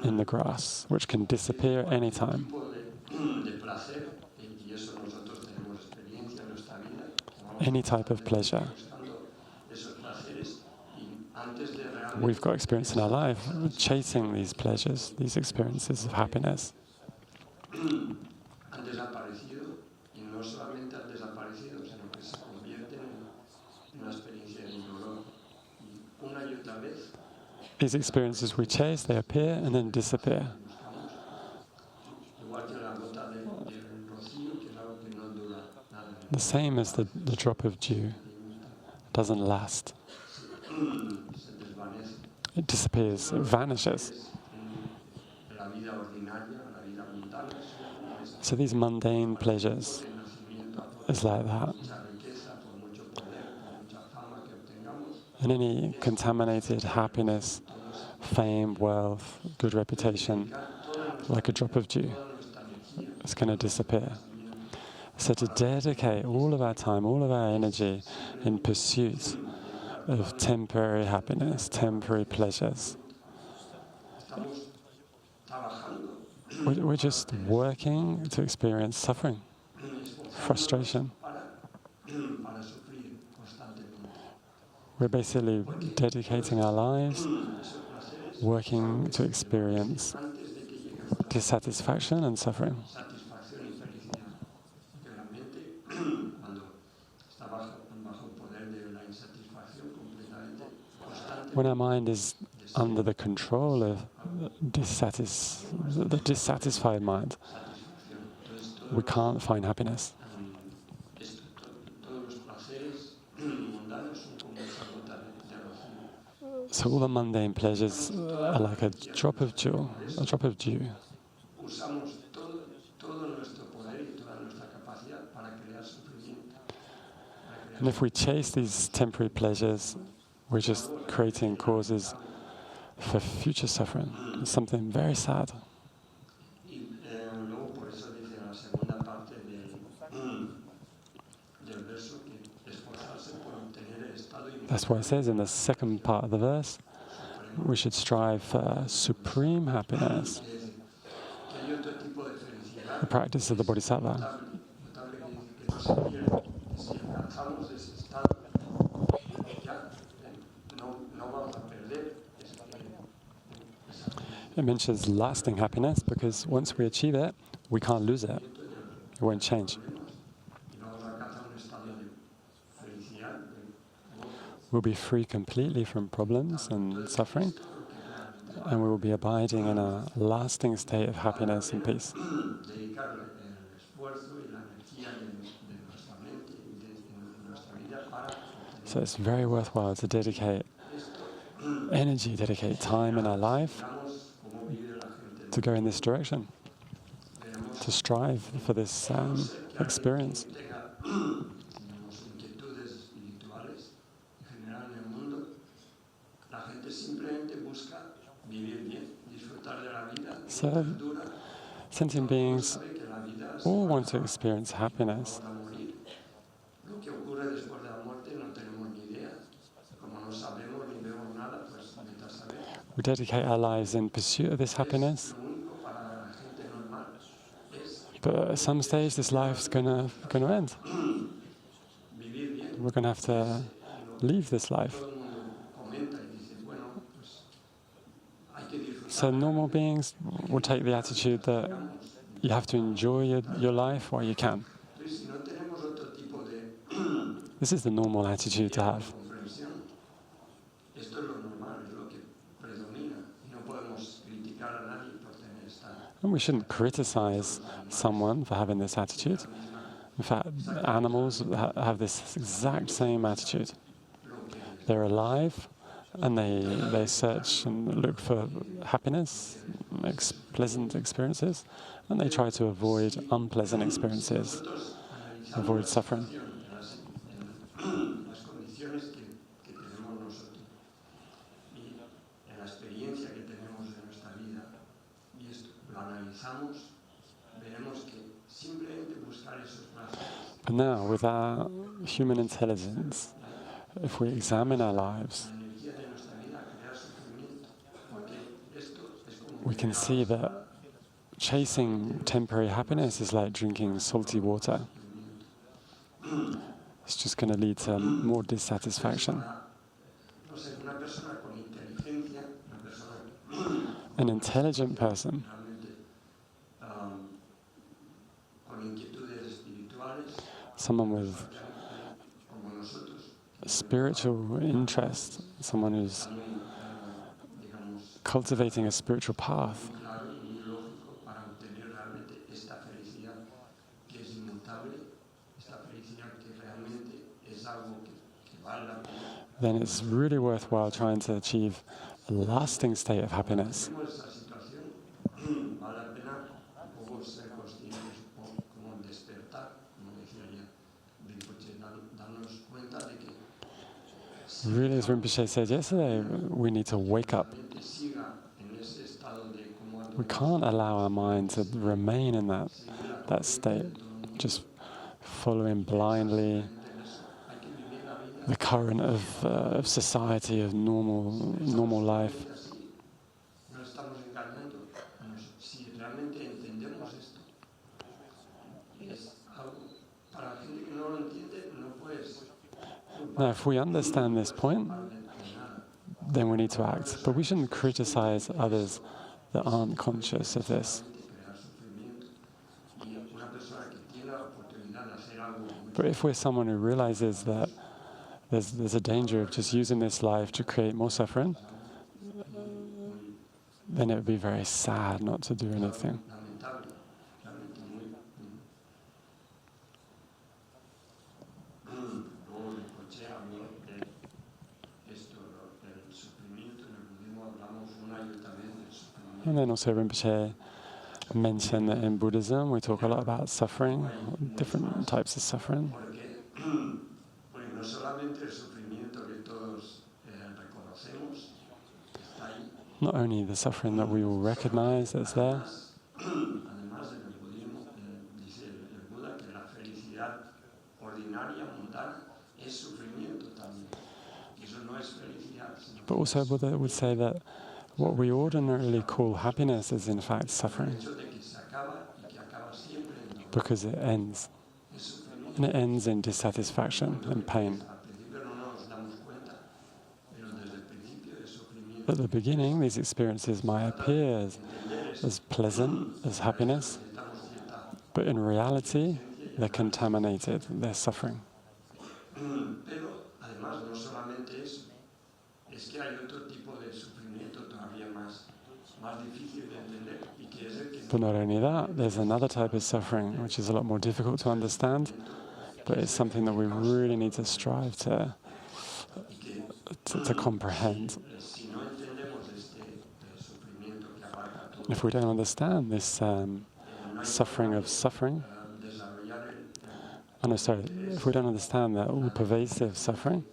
in the grass, which can disappear anytime. Any type of pleasure. We've got experience in our life chasing these pleasures, these experiences of happiness. These experiences we chase, they appear and then disappear. The same as the drop of dew. It doesn't last. It disappears, it vanishes. So these mundane pleasures is like that. And any contaminated happiness, fame, wealth, good reputation, like a drop of dew, it's going to disappear. So to dedicate all of our time, all of our energy in pursuit of temporary happiness, temporary pleasures, we're just working to experience suffering, frustration. We're basically dedicating our lives, working to experience dissatisfaction and suffering. When our mind is under the control of the dissatisfied mind, we can't find happiness. So all the mundane pleasures are like a drop of dew, And if we chase these temporary pleasures, we're just creating causes for future suffering. It's something very sad. That's why it says in the second part of the verse, we should strive for supreme happiness, the practice of the Bodhisattva. It mentions lasting happiness because once we achieve it, we can't lose it. It won't change. We'll be free completely from problems and suffering, and we will be abiding in a lasting state of happiness and peace. So it's very worthwhile to dedicate energy, dedicate time in our life to go in this direction, to strive for this experience. So, sentient beings all want to experience happiness. We dedicate our lives in pursuit of this happiness, but at some stage this life's going to end. We're going to have to leave this life. So normal beings will take the attitude that you have to enjoy your life while you can. This is the normal attitude to have. And we shouldn't criticize someone for having this attitude. In fact, animals have this exact same attitude. They're alive, and they search and look for happiness, pleasant experiences, and they try to avoid unpleasant experiences, avoid suffering. But now, with our human intelligence, if we examine our lives, we can see that chasing temporary happiness is like drinking salty water. It's just going to lead to more dissatisfaction. An intelligent person, someone with spiritual interest, someone who's cultivating a spiritual path, then it's really worthwhile trying to achieve a lasting state of happiness. Really, as Rinpoche said yesterday, we need to wake up. We can't allow our mind to remain in that state, just following blindly the current of society, of normal life. Now, if we understand this point, then we need to act. But we shouldn't criticize others that aren't conscious of this. But if we're someone who realizes that there's a danger of just using this life to create more suffering, then it would be very sad not to do anything. And then also Rinpoche mentioned that in Buddhism we talk a lot about suffering, different types of suffering. Not only the suffering that we all recognize that's there, but also Buddha would say that what we ordinarily call happiness is in fact suffering, because it ends. And it ends in dissatisfaction and pain. At the beginning, these experiences might appear as pleasant, as happiness, but in reality, they're contaminated, they're suffering. But not only that, there's another type of suffering which is a lot more difficult to understand, but it's something that we really need to strive to comprehend. If we don't understand this suffering of suffering, if we don't understand that all-pervasive suffering,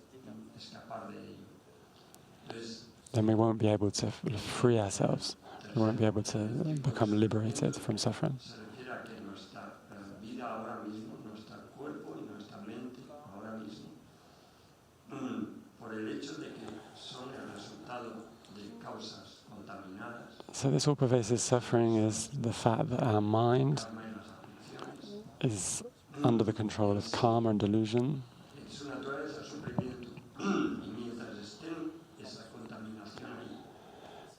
then we won't be able to free ourselves. We won't be able to become liberated from suffering. So this all-pervasive suffering is the fact that our mind is under the control of karma and delusion.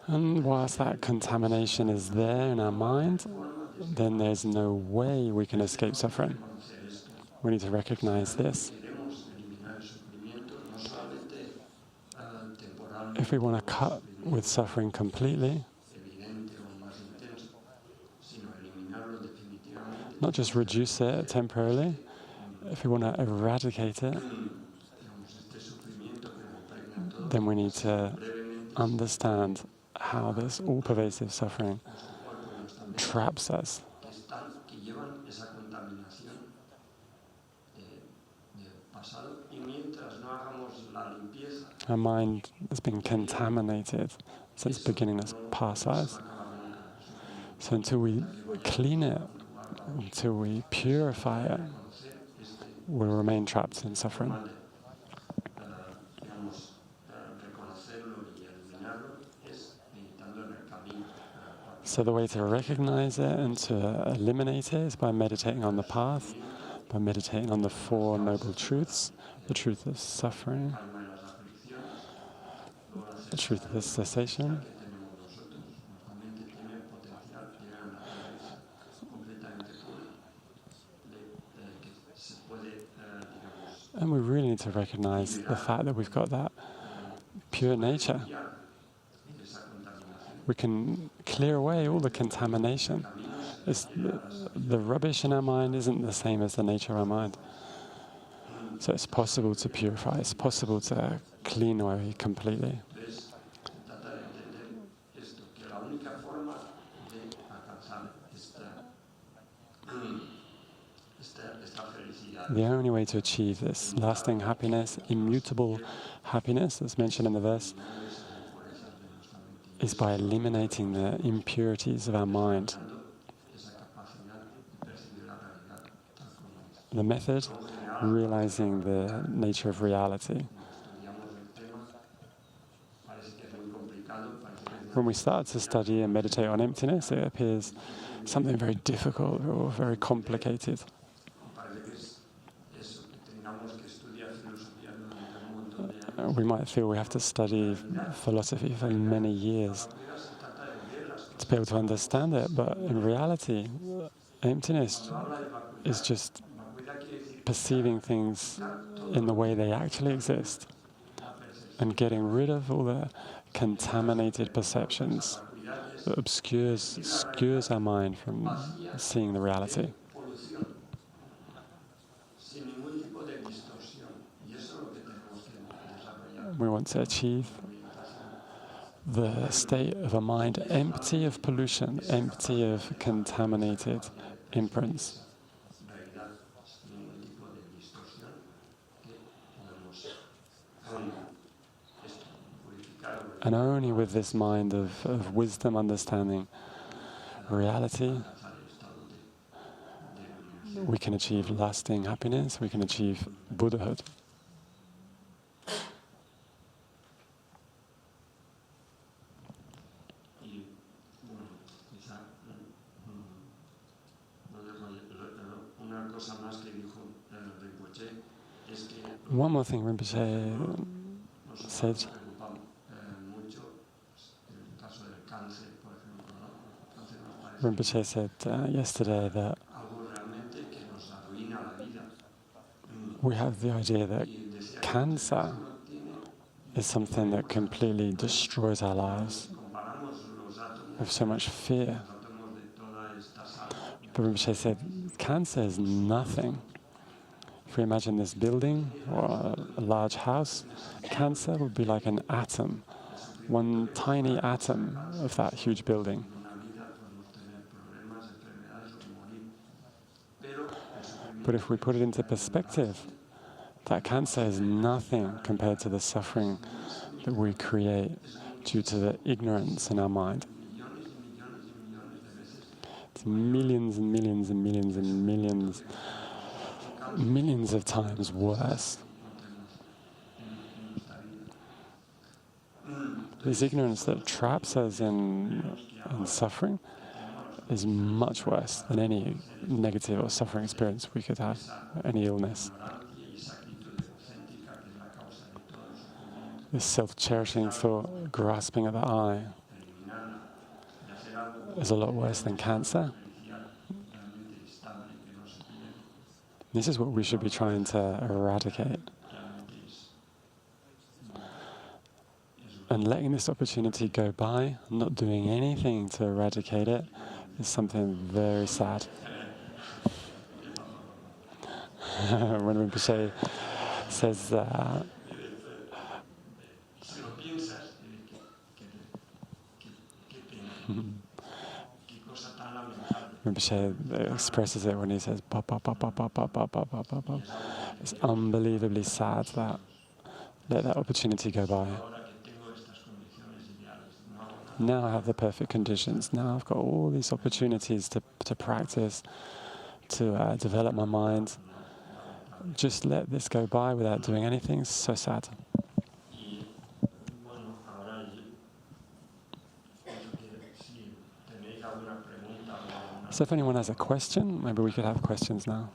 And whilst that contamination is there in our mind, then there's no way we can escape suffering. We need to recognize this. If we want to cut with suffering completely, not just reduce it temporarily, if we want to eradicate it, then we need to understand how this all-pervasive suffering traps us. Our mind has been contaminated since beginningless past lives. So until we clean it, until we purify it, we'll remain trapped in suffering. So the way to recognize it and to eliminate it is by meditating on the path, by meditating on the Four Noble Truths, the truth of suffering, the truth of the cessation, and we really need to recognize the fact that we've got that pure nature. We can clear away all the contamination. The rubbish in our mind isn't the same as the nature of our mind. So it's possible to purify, it's possible to clean away completely. The only way to achieve this lasting happiness, immutable happiness, as mentioned in the verse, is by eliminating the impurities of our mind. The method, realizing the nature of reality. When we start to study and meditate on emptiness, it appears something very difficult or very complicated. We might feel we have to study philosophy for many years to be able to understand it, but in reality, emptiness is just perceiving things in the way they actually exist and getting rid of all the contaminated perceptions that obscures our mind from seeing the reality. We want to achieve the state of a mind empty of pollution, empty of contaminated imprints. And only with this mind of wisdom, understanding reality, we can achieve lasting happiness, we can achieve Buddhahood. One more thing Rinpoche said. Rinpoche said yesterday that we have the idea that cancer is something that completely destroys our lives. We have so much fear. But Rinpoche said cancer is nothing. If we imagine this building or a large house, cancer would be like an atom, one tiny atom of that huge building. But if we put it into perspective, that cancer is nothing compared to the suffering that we create due to the ignorance in our mind. It's millions and millions and millions and millions of times worse. This ignorance that traps us in suffering is much worse than any negative or suffering experience we could have, any illness. This self-cherishing thought, grasping at the eye, is a lot worse than cancer. This is what we should be trying to eradicate. And letting this opportunity go by, not doing anything to eradicate it, is something very sad. When Rinpoche says Rinpoche expresses it when he says, "Pop, pop, pop, pop, pop, pop, pop, pop, pop, pop, pop." It's unbelievably sad that let that opportunity go by. Now I have the perfect conditions. Now I've got all these opportunities to practice, to develop my mind. Just let this go by without doing anything. It's so sad. So if anyone has a question, maybe we could have questions now.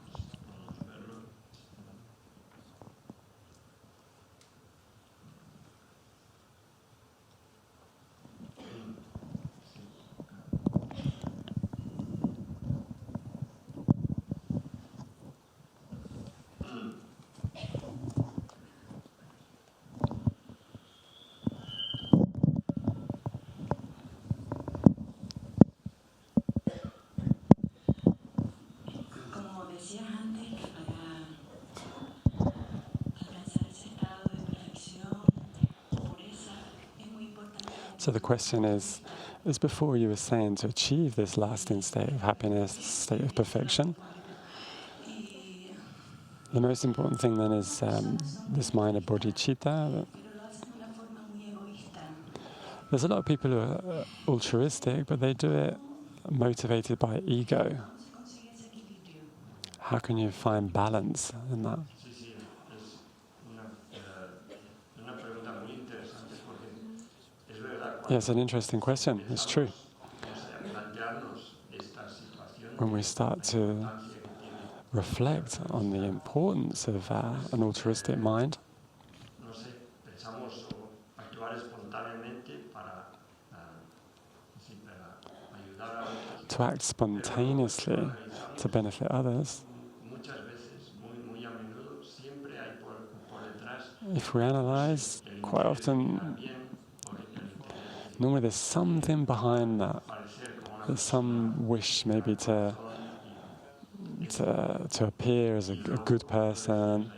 So the question is before you were saying to achieve this lasting state of happiness, state of perfection, the most important thing then is this mind of bodhicitta. There's a lot of people who are altruistic, but they do it motivated by ego. How can you find balance in that? Yeah, it's an interesting question. It's true. When we start to reflect on the importance of an altruistic mind, to act spontaneously to benefit others, if we analyze, quite often, normally there's something behind that. There's some wish maybe to appear as a good person,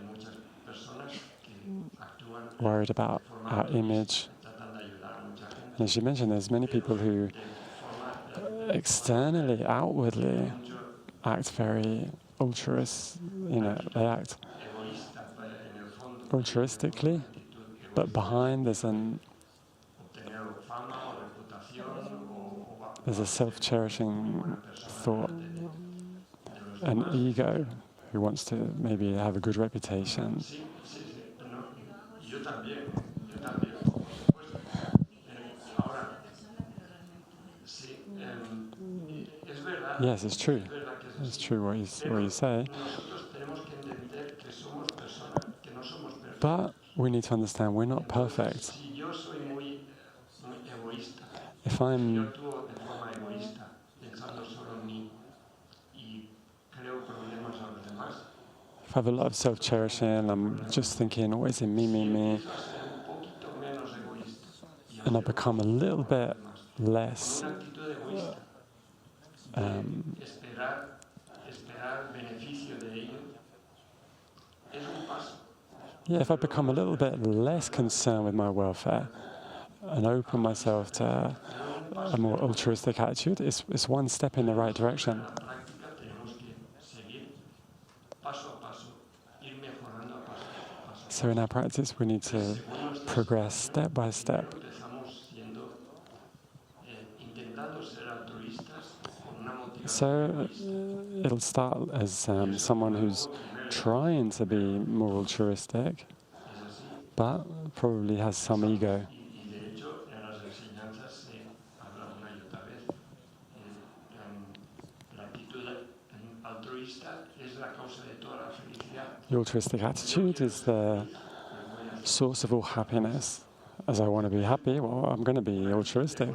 worried about our image. And as you mentioned, there's many people who externally, outwardly, act very altruist. They act altruistically, but behind there's a self-cherishing thought, an ego who wants to maybe have a good reputation. Yes, it's true. It's true what you say. But we need to understand we're not perfect. If I have a lot of self-cherishing, I'm just thinking always in me, and I become a little bit less if I become a little bit less concerned with my welfare and open myself to a more altruistic attitude, it's one step in the right direction. So in our practice, we need to progress step by step. So it'll start as someone who's trying to be more altruistic, but probably has some ego. The altruistic attitude is the source of all happiness. As I want to be happy, well, I'm going to be altruistic.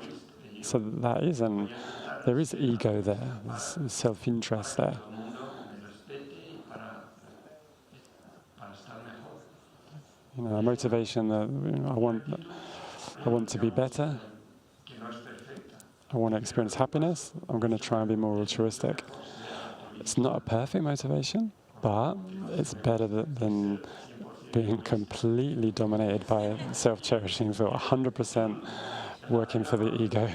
So that is, and there is ego there, there's self-interest there. A motivation that I want to be better. I want to experience happiness. I'm going to try and be more altruistic. It's not a perfect motivation, but it's better than being completely dominated by self-cherishing, so 100% working for the ego.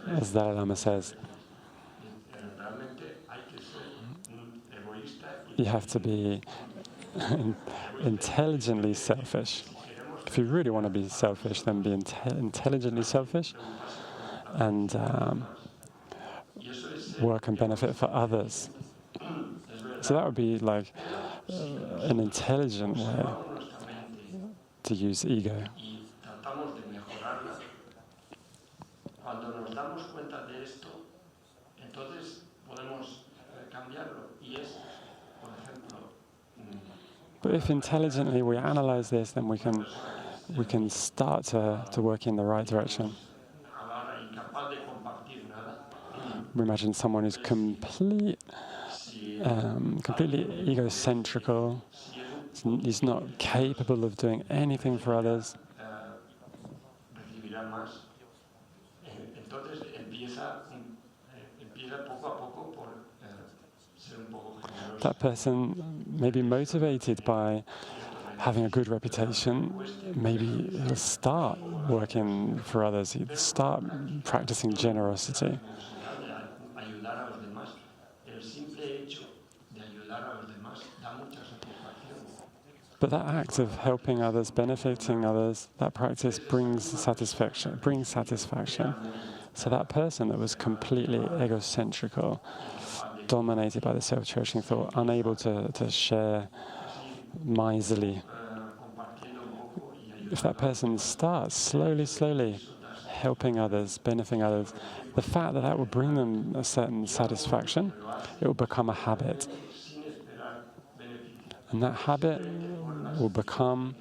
as Dalai Lama says, you have to be intelligently selfish. If you really want to be selfish, then be intelligently selfish and work and benefit for others. So that would be like an intelligent way to use ego. But if intelligently we analyze this, then we can start to work in the right direction. We imagine someone who's completely egocentrical. He's not capable of doing anything for others. That person may be motivated by having a good reputation. Maybe he'll start working for others. He'll start practicing generosity. But that act of helping others, benefiting others, that practice brings satisfaction. So that person that was completely egocentrical, dominated by the self-cherishing thought, unable to share miserly, if that person starts slowly helping others, benefiting others, the fact that will bring them a certain satisfaction, it will become a habit. And that habit will become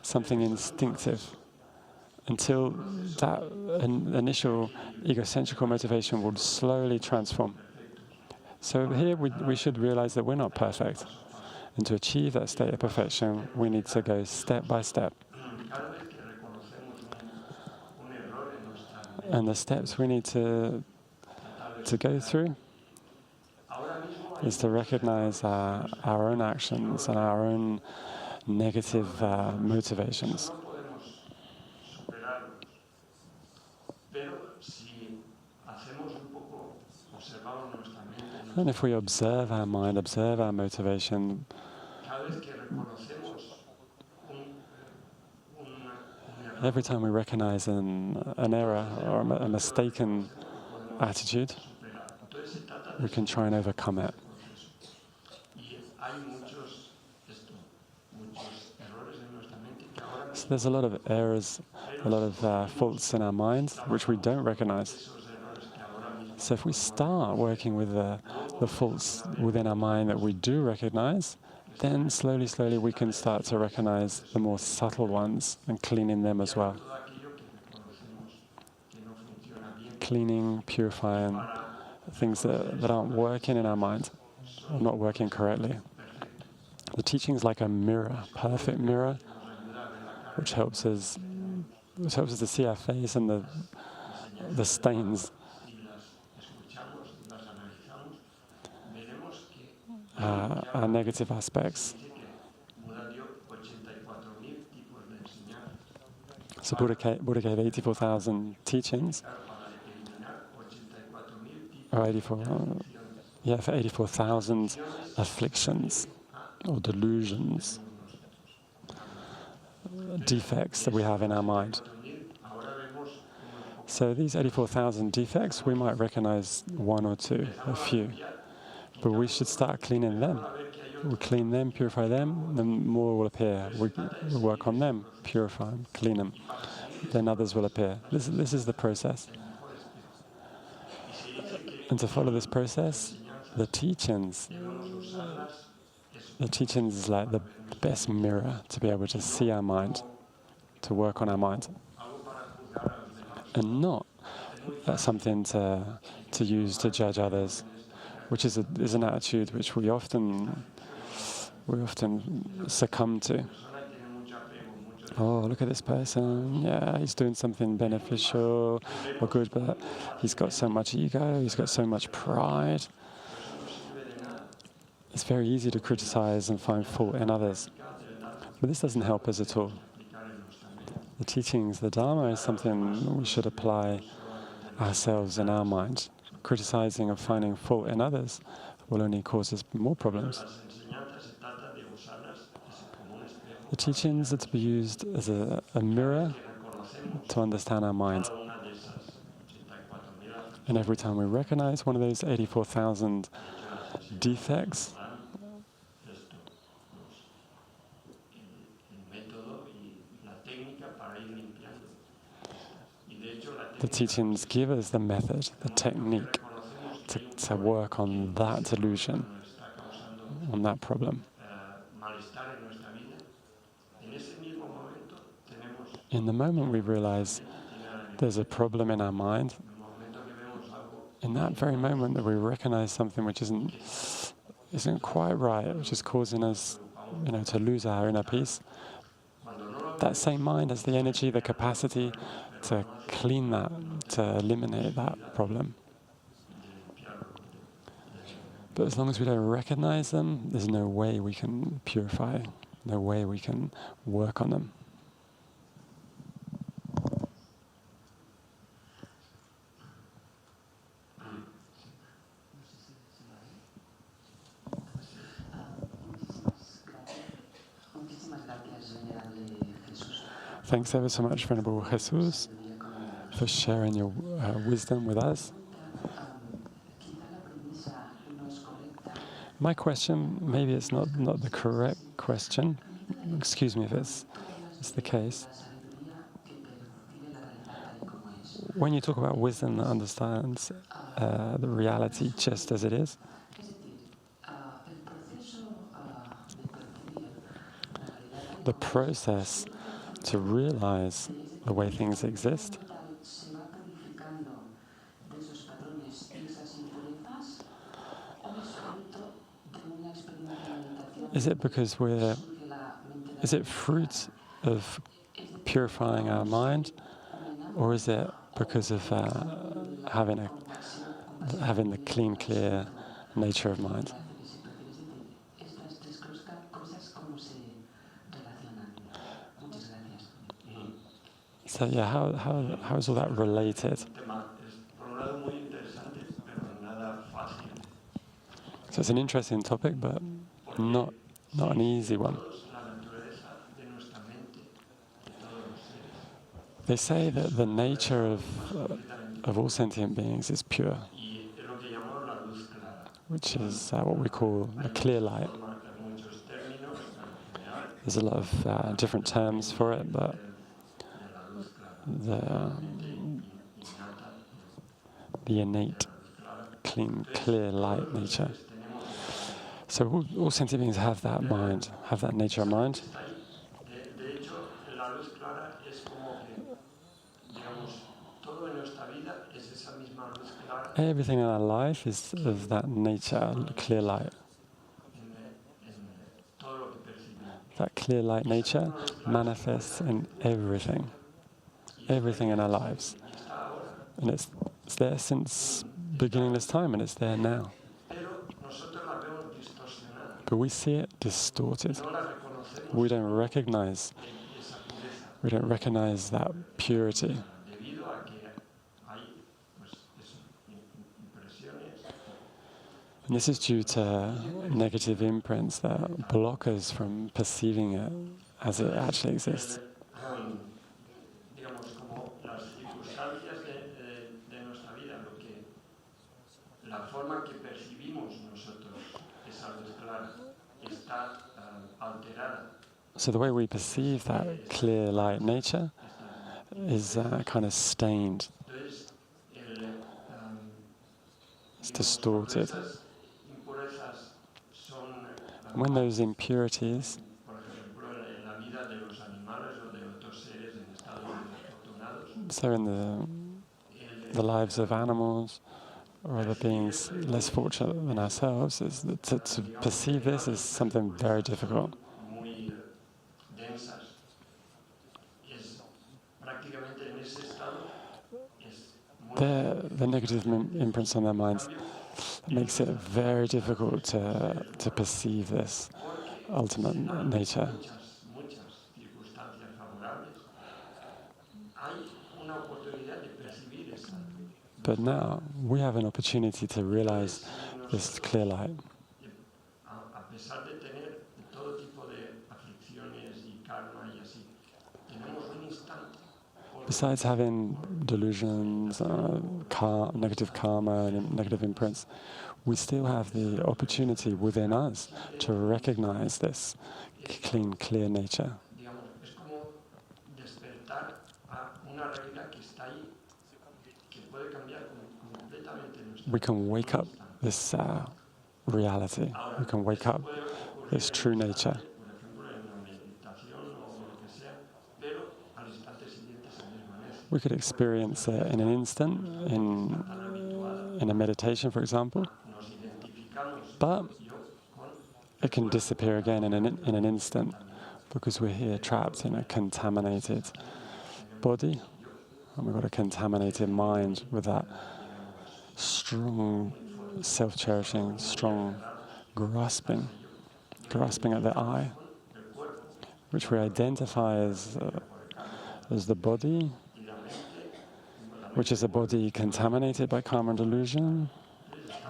something instinctive until that initial egocentrical motivation will slowly transform. So here we should realize that we're not perfect. And to achieve that state of perfection, we need to go step by step. And the steps we need to go through is to recognize our own actions and our own negative motivations. And if we observe our mind, observe our motivation, every time we recognize an error or a mistaken attitude, we can try and overcome it. So there's a lot of errors, a lot of faults in our minds which we don't recognize. So if we start working with the faults within our mind that we do recognize, then slowly we can start to recognize the more subtle ones and cleaning them as well. Cleaning, purifying things that aren't working in our mind, or not working correctly. The teaching is like a mirror, perfect mirror, which helps us to see our face and the stains. Our negative aspects. So Buddha gave 84,000 teachings. For 84,000 afflictions or delusions, defects that we have in our mind. So these 84,000 defects, we might recognize one or two, a few. But we should start cleaning them. We clean them, purify them, then more will appear. We work on them, purify them, clean them. Then others will appear. This is the process. And to follow this process, the teachings is like the best mirror to be able to see our mind, to work on our mind. And not something to use to judge others, which is an attitude which we often succumb to. Oh, look at this person. Yeah, he's doing something beneficial or good, but he's got so much ego, he's got so much pride. It's very easy to criticize and find fault in others. But this doesn't help us at all. The teachings, the Dharma, is something we should apply ourselves in our mind. Criticizing or finding fault in others will only cause us more problems. The teachings are to be used as a mirror to understand our mind. And every time we recognize one of those 84,000 defects, the teachings give us the method, the technique to work on that delusion, on that problem. In the moment we realize there's a problem in our mind, in that very moment that we recognize something which isn't quite right, which is causing us, to lose our inner peace, that same mind has the energy, the capacity to clean that, to eliminate that problem. But as long as we don't recognize them, there's no way we can purify, no way we can work on them. Thanks ever so much, Venerable Jesús, for sharing your wisdom with us. My question, maybe it's not the correct question. Excuse me if it's the case. When you talk about wisdom that understands the reality just as it is, the process to realize the way things exist, is it fruit of purifying our mind, or is it because of having the clean, clear nature of mind? So yeah, how is all that related? So it's an interesting topic, but not an easy one. They say that the nature of all sentient beings is pure, which is what we call the clear light. There's a lot of different terms for it, but the innate, clean, clear light nature. So all sentient beings have that mind, have that nature of mind. Everything in our life is of that nature, clear light. That clear light nature manifests in everything in our lives. And it's there since beginningless time, and it's there now. But we see it distorted. We don't recognize that purity. And this is due to negative imprints that block us from perceiving it as it actually exists. So the way we perceive that clear light nature is kind of stained. It's distorted. And when those impurities so in the lives of animals or other beings less fortunate than ourselves, is that to perceive this is something very difficult. The negative imprints on their minds makes it very difficult to perceive this ultimate nature. But now we have an opportunity to realize this clear light. Besides having delusions, negative karma, and negative imprints, we still have the opportunity within us to recognize this clean, clear nature. We can wake up this reality. We can wake up this true nature. We could experience it in an instant, in a meditation, for example, but it can disappear again in an instant because we're here trapped in a contaminated body, and we've got a contaminated mind with that strong self-cherishing, strong grasping at the I, which we identify as the body, which is a body contaminated by karma and delusion,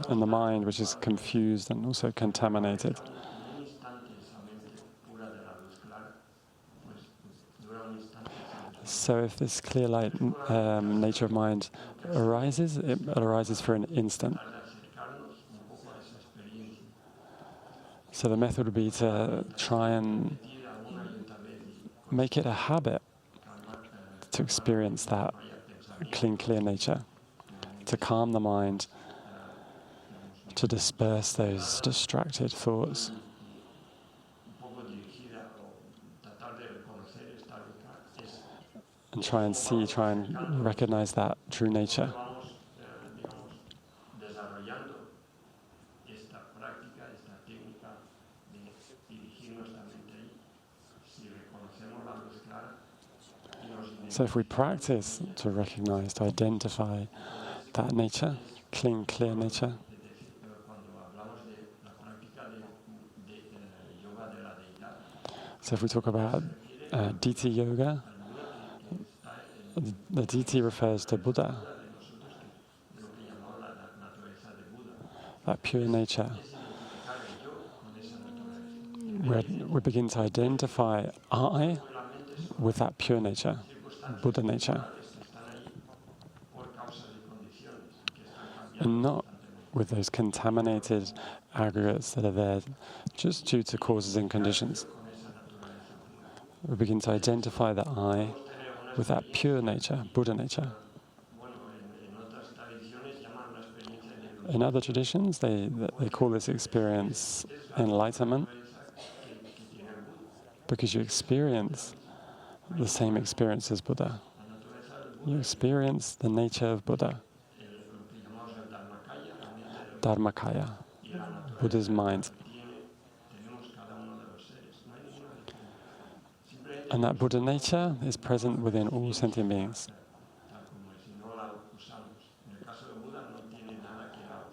and the mind, which is confused and also contaminated. So if this clear light nature of mind arises, it arises for an instant. So the method would be to try and make it a habit to experience that clean, clear nature, to calm the mind, to disperse those distracted thoughts. And try and recognize that true nature. So if we practice to recognize, to identify that nature, clean, clear nature, so if we talk about deity yoga, the deity refers to Buddha, that pure nature. We begin to identify I with that pure nature, Buddha nature, and not with those contaminated aggregates that are there just due to causes and conditions. We begin to identify the I with that pure nature, Buddha nature. In other traditions, they call this experience enlightenment, because you experience the same experience as Buddha. You experience the nature of Buddha, Dharmakaya, Buddha's mind. And that Buddha nature is present within all sentient beings.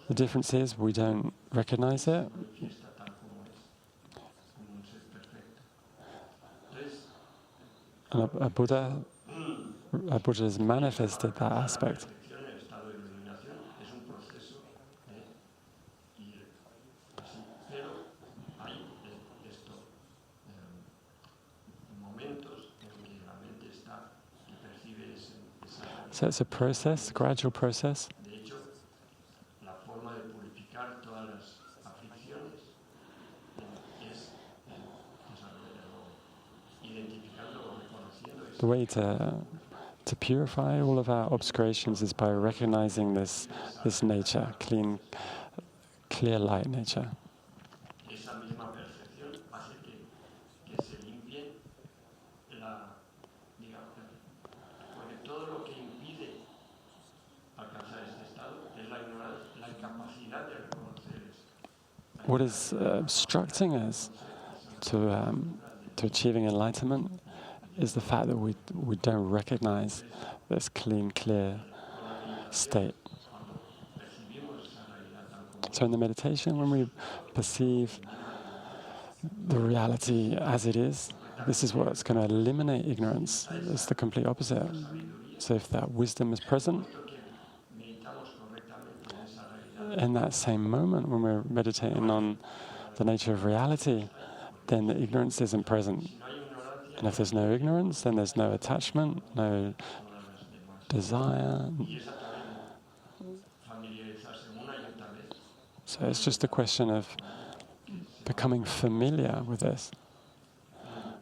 The difference is we don't recognize it. And a Buddha has manifested that aspect. So it's a process, a gradual process. The way to purify all of our obscurations is by recognizing this nature, clean, clear light nature. What is obstructing us to achieving enlightenment is the fact that we don't recognize this clean, clear state. So in the meditation, when we perceive the reality as it is, this is what's going to eliminate ignorance. It's the complete opposite. So if that wisdom is present, in that same moment when we're meditating on the nature of reality, then the ignorance isn't present. And if there's no ignorance, then there's no attachment, no desire. So it's just a question of becoming familiar with this.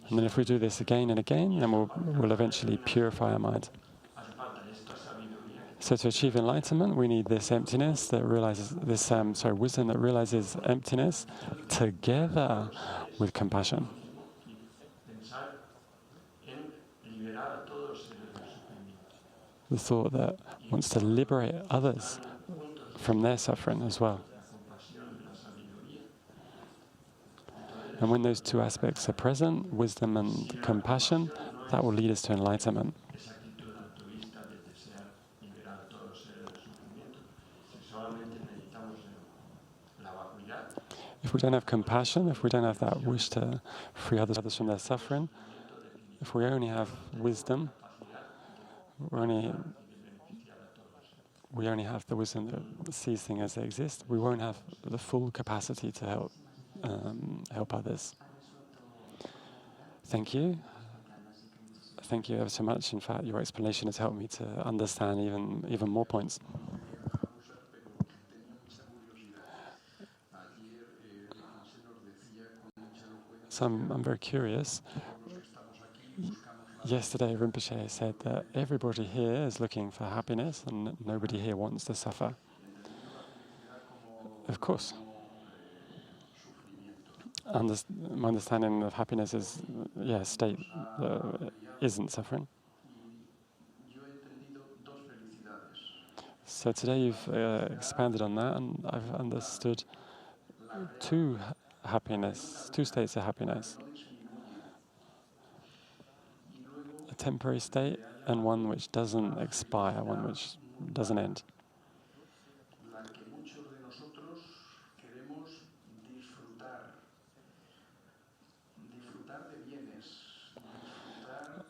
And then if we do this again and again, then we'll eventually purify our mind. So to achieve enlightenment, we need this emptiness that realizes this, wisdom that realizes emptiness together with compassion. The thought that wants to liberate others from their suffering as well. And when those two aspects are present, wisdom and compassion, that will lead us to enlightenment. If we don't have compassion, if we don't have that wish to free others from their suffering, if we only have wisdom, we only have the wisdom that sees things as they exist, we won't have the full capacity to help others. Thank you. Thank you ever so much. In fact, your explanation has helped me to understand even more points. So I'm very curious. Yesterday, Rinpoche said that everybody here is looking for happiness and nobody here wants to suffer. Of course. My understanding of happiness is, a state that isn't suffering. So today you've expanded on that, and I've understood two states of happiness. A temporary state and one which doesn't expire, one which doesn't end.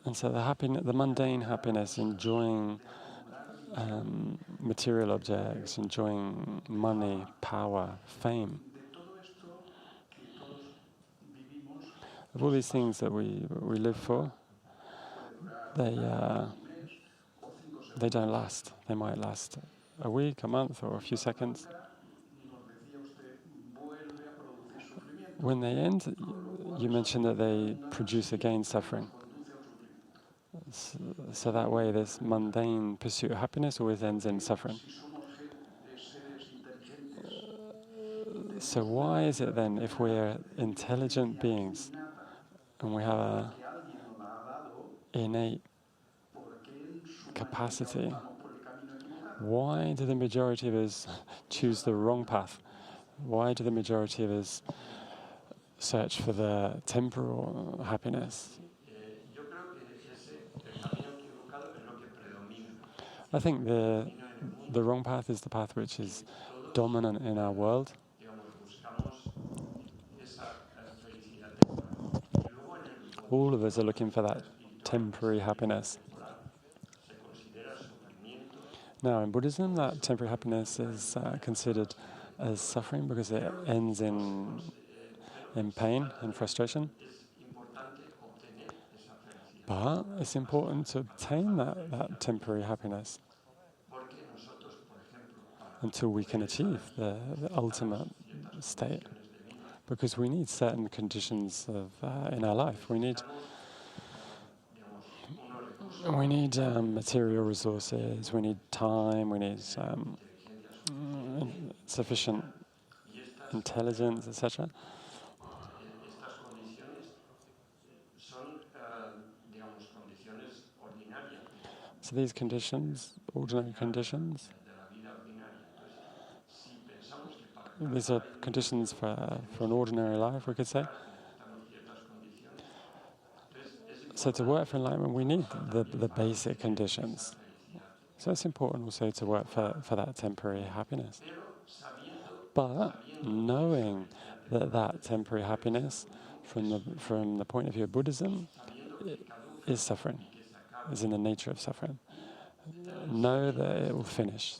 And so the mundane happiness, enjoying material objects, enjoying money, power, fame. Of all these things that we live for, they don't last. They might last a week, a month, or a few seconds. When they end, you mentioned that they produce again suffering. So that way, this mundane pursuit of happiness always ends in suffering. So why is it then, if we're intelligent beings and we have an innate capacity, why do the majority of us choose the wrong path? Why do the majority of us search for the temporal happiness? I think the wrong path is the path which is dominant in our world. All of us are looking for that temporary happiness. Now, in Buddhism, that temporary happiness is considered as suffering because it ends in pain and frustration. But it's important to obtain that temporary happiness until we can achieve the ultimate state. Because we need certain conditions in our life. We need material resources, we need time, we need sufficient intelligence, etc. So these conditions, ordinary conditions, these are conditions for an ordinary life, we could say. So to work for enlightenment, we need the basic conditions. So it's important also to work for that temporary happiness. But knowing that temporary happiness, from the point of view of Buddhism, is suffering, is in the nature of suffering. know that it will finish,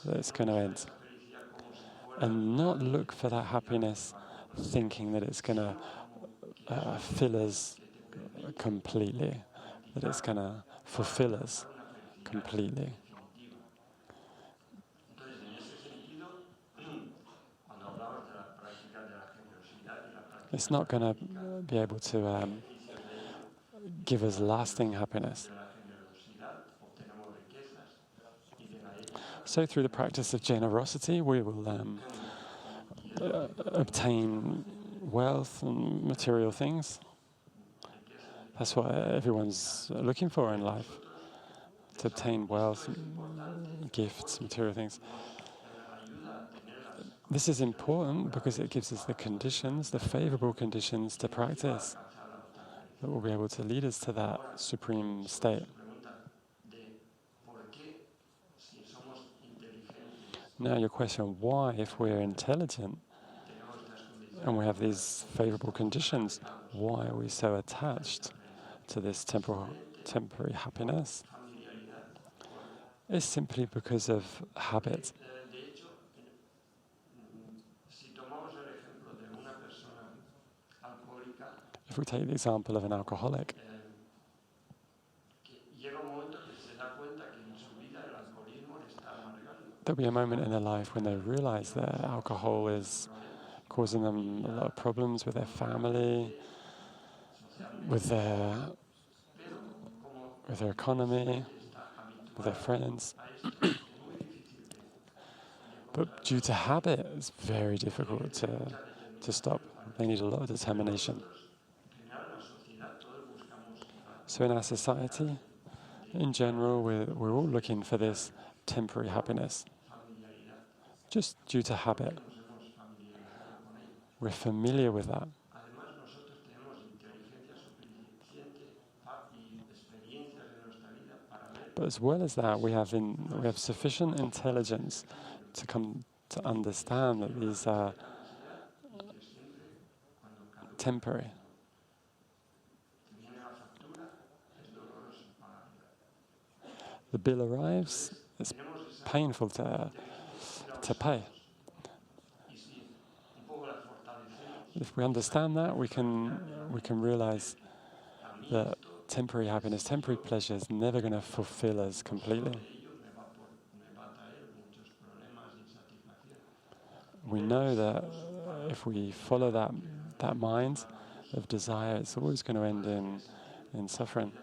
that it's going to end. And not look for that happiness thinking that it's going to fill us completely, that it's going to fulfill us completely. It's not going to be able to give us lasting happiness. So through the practice of generosity, we will obtain wealth and material things. That's what everyone's looking for in life, to obtain wealth, gifts, material things. This is important because it gives us the conditions, the favorable conditions to practice that will be able to lead us to that supreme state. Now your question, why, if we're intelligent and we have these favorable conditions, why are we so attached to this temporary happiness? It's simply because of habit. If we take the example of an alcoholic, there'll be a moment in their life when they realize that alcohol is causing them a lot of problems with their family, with their economy, with their friends. But due to habit, it's very difficult to stop. They need a lot of determination. So in our society, in general, we're all looking for this temporary happiness, just due to habit. We're familiar with that. But as well as that, we have sufficient intelligence to come to understand that these are temporary. The bill arrives, it's painful to pay. If we understand that, we can realize that temporary happiness, temporary pleasure is never going to fulfill us completely. We know that if we follow that mind of desire, it's always going to end in suffering.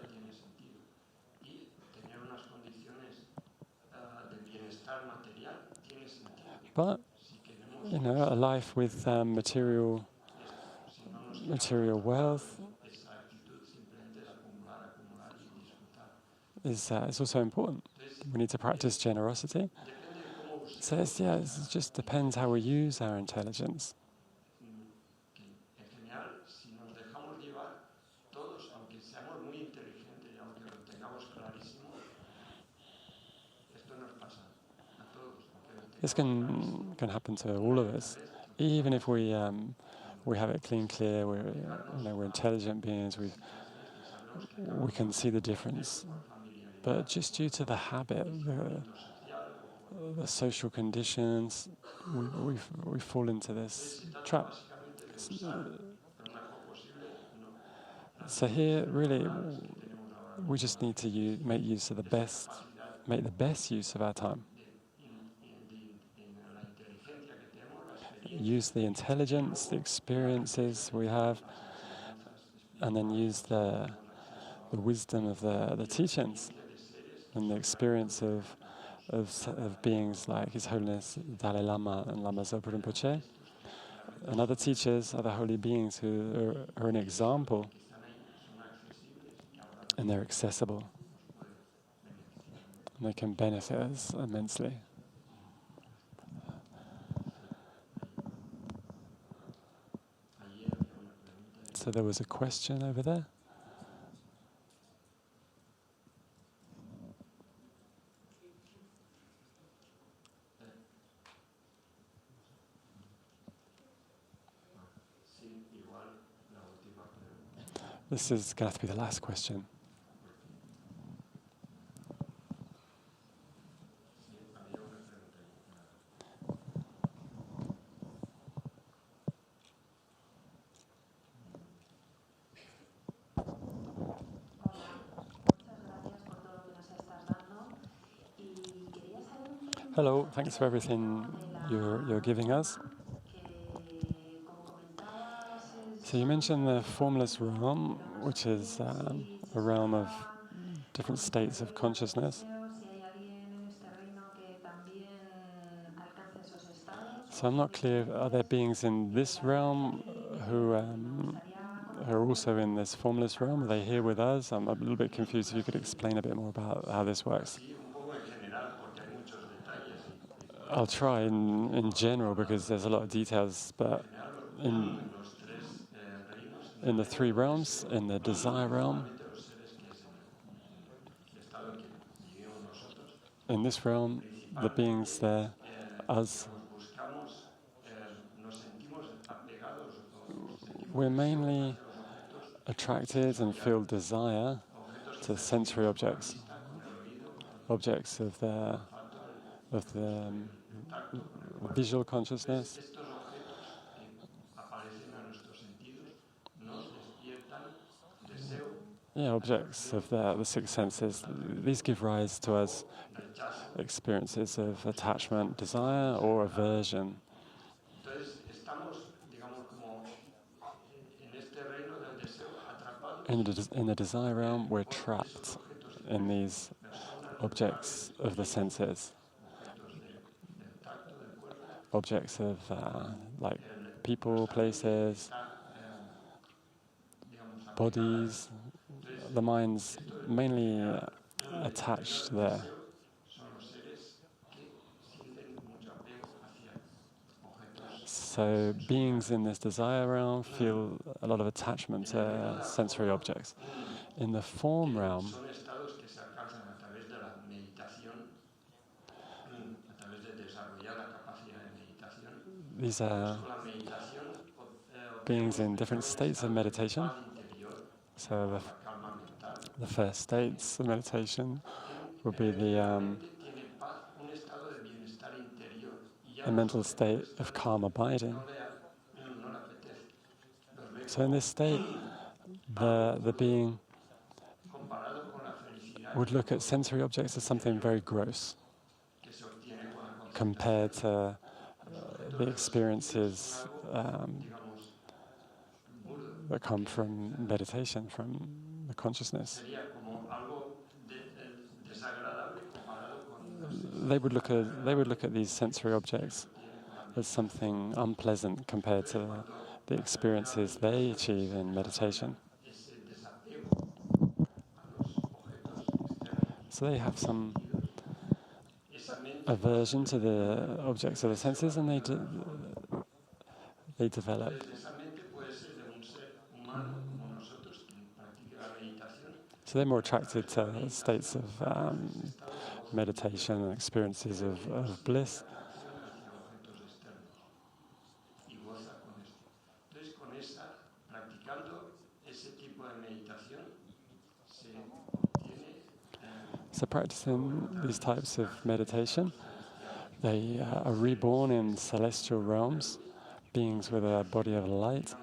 But, a life with material wealth is also important. We need to practice generosity. So it just depends how we use our intelligence. This can happen to all of us, even if we have it clear. We're intelligent beings. We can see the difference, but just due to the habit, the social conditions, we fall into this trap. So here, really, we just need to make the best use of our time. Use the intelligence, the experiences we have, and then use the wisdom of the teachings and the experience of beings like His Holiness Dalai Lama and Lama Zopa Rinpoche, and other teachers, other holy beings who are an example, and they're accessible, and they can benefit us immensely. So there was a question over there. This is going to have to be the last question. Hello, thanks for everything you're giving us. So you mentioned the formless realm, which is a realm of different states of consciousness. So I'm not clear, are there beings in this realm who are also in this formless realm? Are they here with us? I'm a little bit confused. If you could explain a bit more about how this works. I'll try in general because there's a lot of details, but in the three realms, in the desire realm, in this realm, the beings there, us, we're mainly attracted and feel desire to sensory objects, objects of the visual consciousness. Yeah, objects of the six senses. These give rise to us experiences of attachment, desire, or aversion. In the desire realm, we're trapped in these objects of the senses. Objects of like people, places, bodies. The mind's mainly attached there. So beings in this desire realm feel a lot of attachment to sensory objects. In the form realm, these are beings in different states of meditation. So the first states of meditation would be a mental state of calm abiding. So in this state, the being would look at sensory objects as something very gross compared to the experiences that come from meditation, from the consciousness. They would look at these sensory objects as something unpleasant compared to the experiences they achieve in meditation. So they have some aversion to the objects of the senses, and they develop so they're more attracted to states of meditation and experiences of bliss. So practicing these types of meditation, they are reborn in celestial realms, beings with a body of light.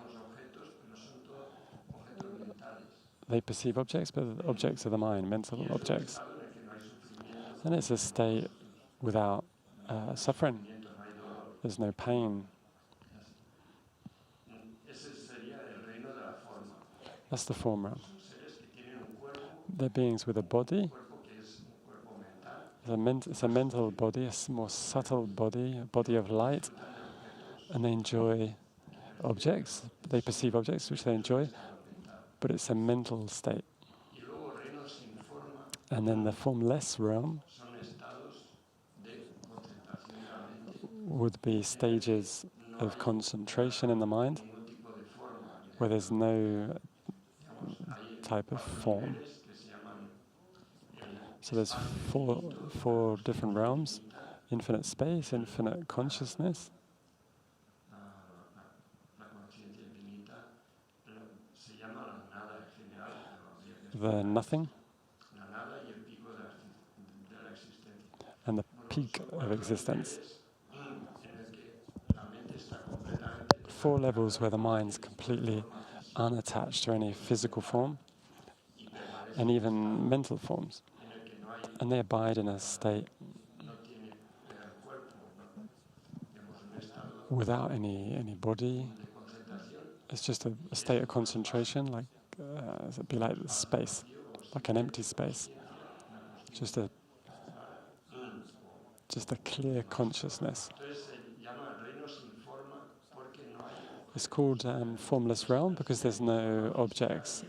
They perceive objects, but objects of the mind, mental objects. And it's a state without suffering. There's no pain. That's the form realm. They're beings with a body. It's a mental body, a more subtle body, a body of light. And they enjoy objects. They perceive objects which they enjoy, but it's a mental state. And then the formless realm would be stages of concentration in the mind, where there's no type of form. So there's four different realms: infinite space, infinite consciousness, the nothing, and the peak of existence. 4 levels where the mind's completely unattached to any physical form and even mental forms. And they abide in a state without any body. It's just a state of concentration, like it'd be like space, like an empty space. Just a clear consciousness. It's called formless realm because there's no objects.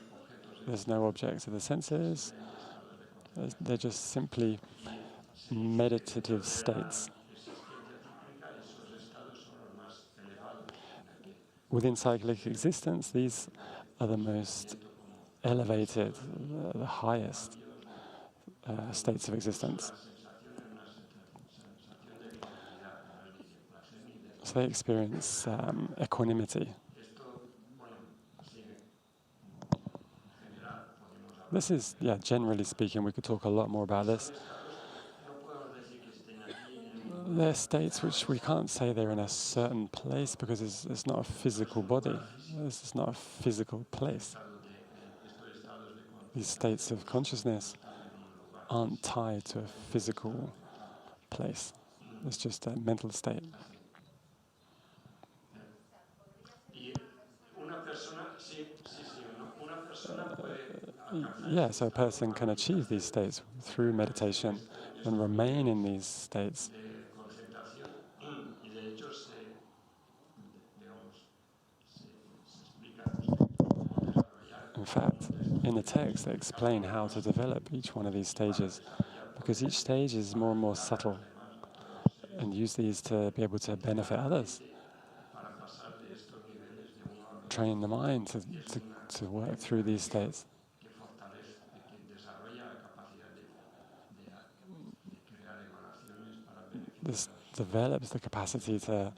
There's no objects of the senses. They're just simply meditative states. Within cyclic existence, these are the most elevated, the highest states of existence. So they experience equanimity. This is, generally speaking, we could talk a lot more about this. They're states which we can't say they're in a certain place because it's not a physical body. This is not a physical place. These states of consciousness aren't tied to a physical place. It's just a mental state. So a person can achieve these states through meditation and remain in these states. In fact, in the text they explain how to develop each one of these stages, because each stage is more and more subtle, and use these to be able to benefit others. Train the mind to work through these states. This develops the capacity to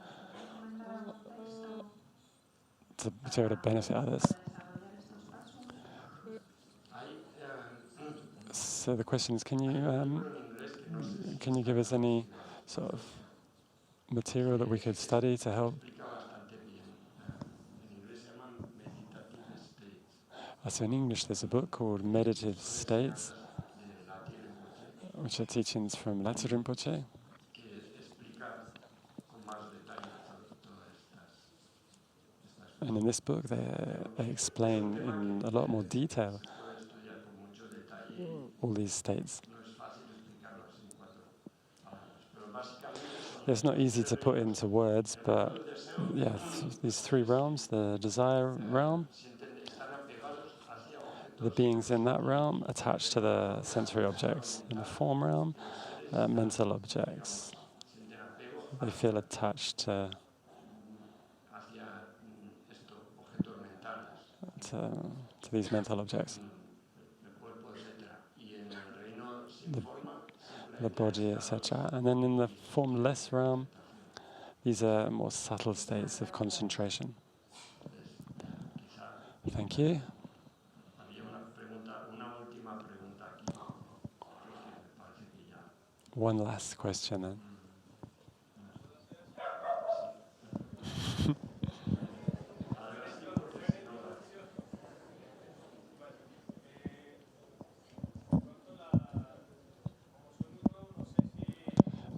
be able to benefit others. So the question is, can you give us any sort of material that we could study to help? So in English there's a book called Meditative States, which are teachings from Lama Zopa Rinpoche. And in this book they explain in a lot more detail all these states. It's not easy to put into words, but these three realms, the desire realm, the beings in that realm attached to the sensory objects. In the form realm, mental objects. They feel attached to these mental objects. The body, etc. And then in the formless realm, these are more subtle states of concentration. Thank you. One last question then.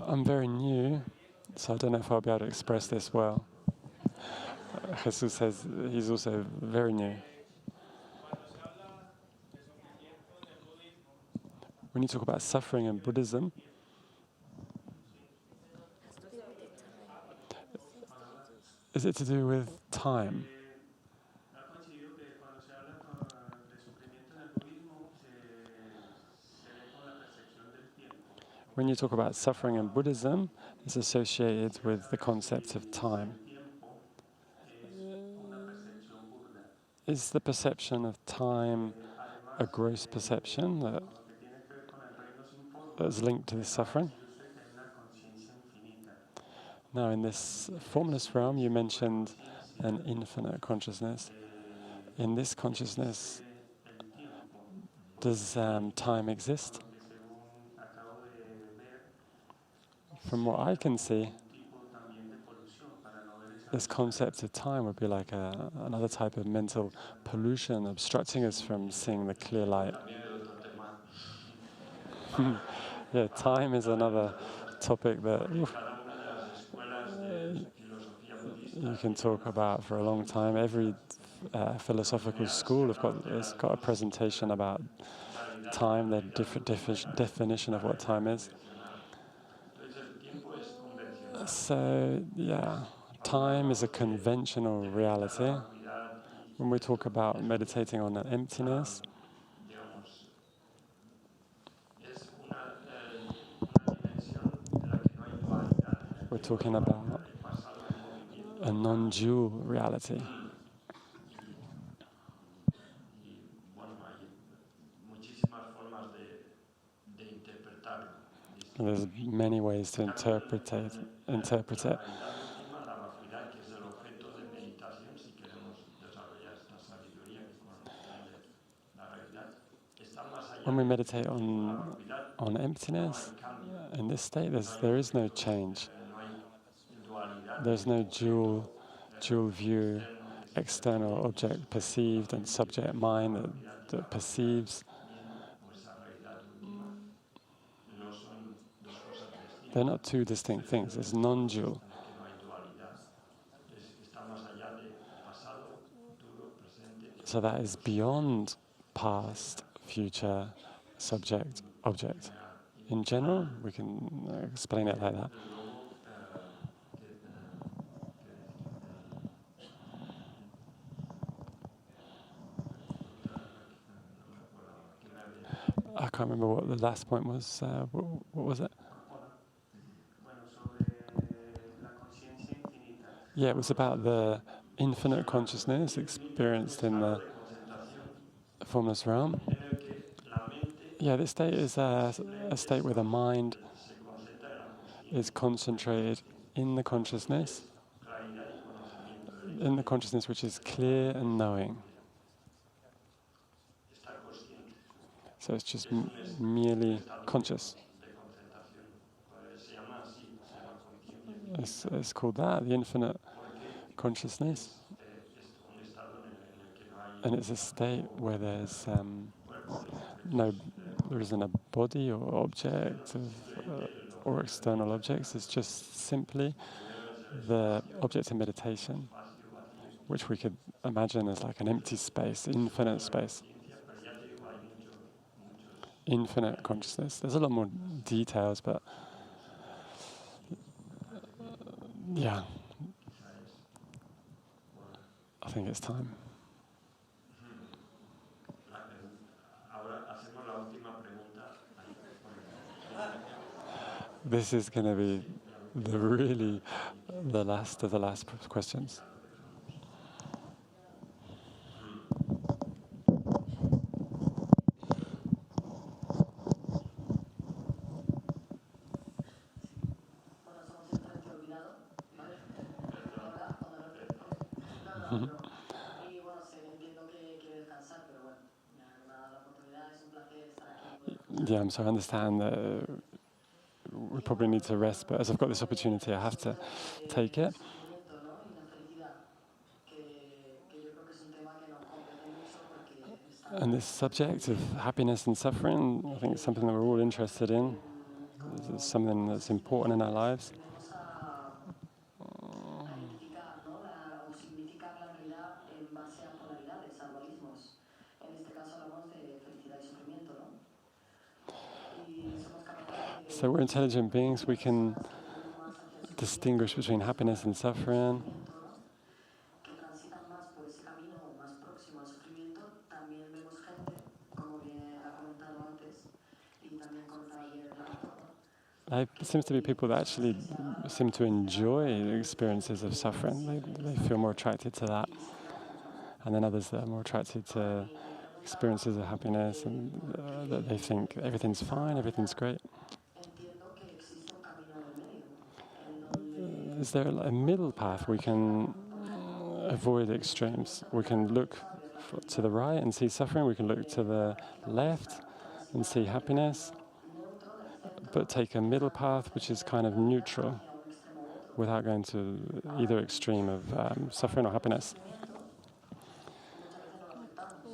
I'm very new, so I don't know if I'll be able to express this well. Jesus says he's also very new. When you talk about suffering in Buddhism, is it to do with time? When you talk about suffering in Buddhism, it's associated with the concept of time. Is the perception of time a gross perception that's linked to this suffering? Now, in this formless realm, you mentioned an infinite consciousness. In this consciousness, does time exist? From what I can see, this concept of time would be like another type of mental pollution, obstructing us from seeing the clear light. Time is another topic that you can talk about for a long time. Every philosophical school has got a presentation about time, the different definition of what time is. So, yeah, time is a conventional reality. When we talk about meditating on emptiness, we're talking about a non-dual reality. And there's many ways to interpret it. When we meditate on emptiness, in this state, there is no change. There's no dual view, external object perceived and subject mind that perceives. They're not two distinct things. It's non-dual. So that is beyond past, future, subject, object. In general, we can explain it like that. I can't remember what the last point was. What was it? Yeah, it was about the infinite consciousness experienced in the formless realm. Yeah, this state is a state where the mind is concentrated in the consciousness which is clear and knowing. So it's just merely conscious. It's called that, the infinite consciousness. And it's a state where there isn't a body or object or external objects. It's just simply the object of meditation, which we could imagine as like an empty space, infinite space. Infinite consciousness. There's a lot more details, but yeah, I think it's time. This is going to be the last of the last questions. Yeah, I'm sorry, I understand that we probably need to rest, but as I've got this opportunity, I have to take it. And this subject of happiness and suffering, I think it's something that we're all interested in. It's something that's important in our lives. So we're intelligent beings, we can distinguish between happiness and suffering. There seems to be people that actually seem to enjoy experiences of suffering. They feel more attracted to that. And then others that are more attracted to experiences of happiness and that they think everything's fine, everything's great. Is there a middle path? We can avoid extremes. We can look to the right and see suffering. We can look to the left and see happiness. But take a middle path which is kind of neutral without going to either extreme of suffering or happiness.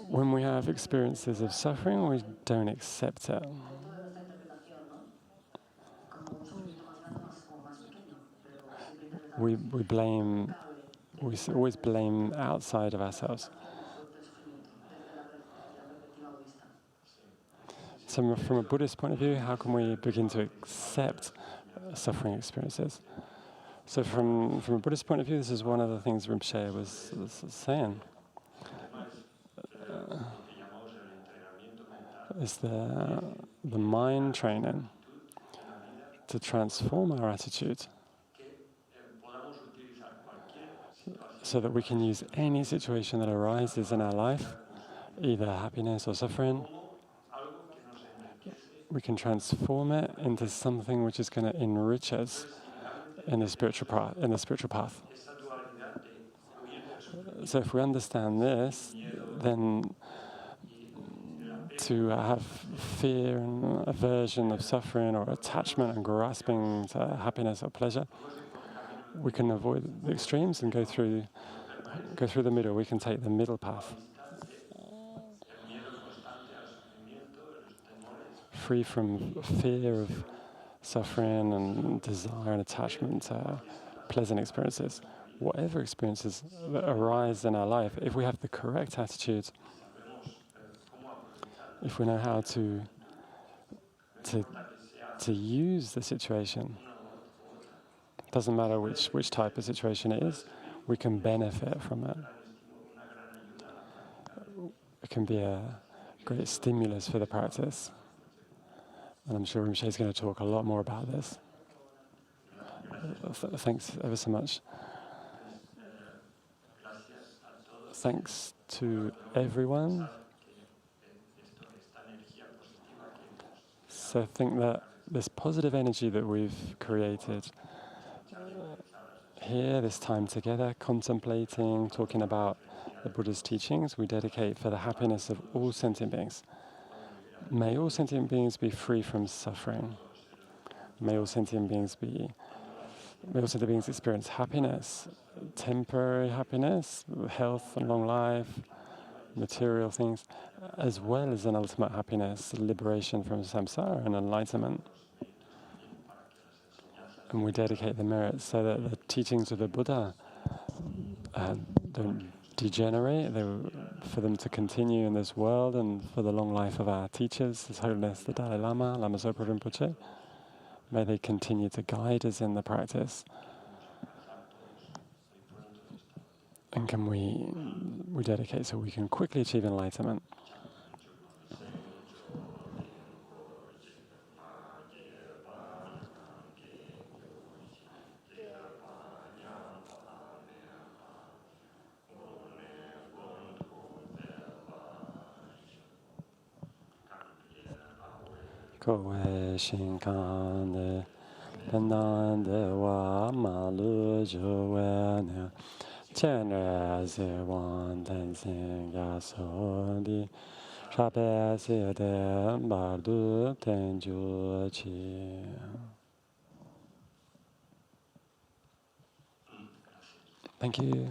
When we have experiences of suffering, we don't accept it. We blame We always blame outside of ourselves. So from a Buddhist point of view, how can we begin to accept suffering experiences? So from a Buddhist point of view, this is one of the things Rinpoche was saying. Is the mind training to transform our attitude so that we can use any situation that arises in our life, either happiness or suffering. We can transform it into something which is going to enrich us in the spiritual path. So if we understand this, then to have fear and aversion of suffering or attachment and grasping to happiness or pleasure, we can avoid the extremes and go through the middle. We can take the middle path. Free from fear of suffering and desire and attachment to pleasant experiences. Whatever experiences that arise in our life, if we have the correct attitude, if we know how to use the situation, doesn't matter which type of situation it is, we can benefit from it. It can be a great stimulus for the practice. And I'm sure Rinpoche is going to talk a lot more about this. Thanks ever so much. Thanks to everyone. So I think that this positive energy that we've created here, this time together, contemplating, talking about the Buddha's teachings, we dedicate for the happiness of all sentient beings. May all sentient beings be free from suffering. May all sentient beings experience happiness, temporary happiness, health and long life, material things, as well as an ultimate happiness, liberation from samsara and enlightenment. And we dedicate the merits so that the teachings of the Buddha don't degenerate, for them to continue in this world, and for the long life of our teachers, His Holiness the Dalai Lama, Lama Zopa Rinpoche. May they continue to guide us in the practice. And can we dedicate so we can quickly achieve enlightenment. Kowe shinkane penande wa malu jowane chenre se wan tenzin ya so di shape se de bardu tenju chi. Thank you.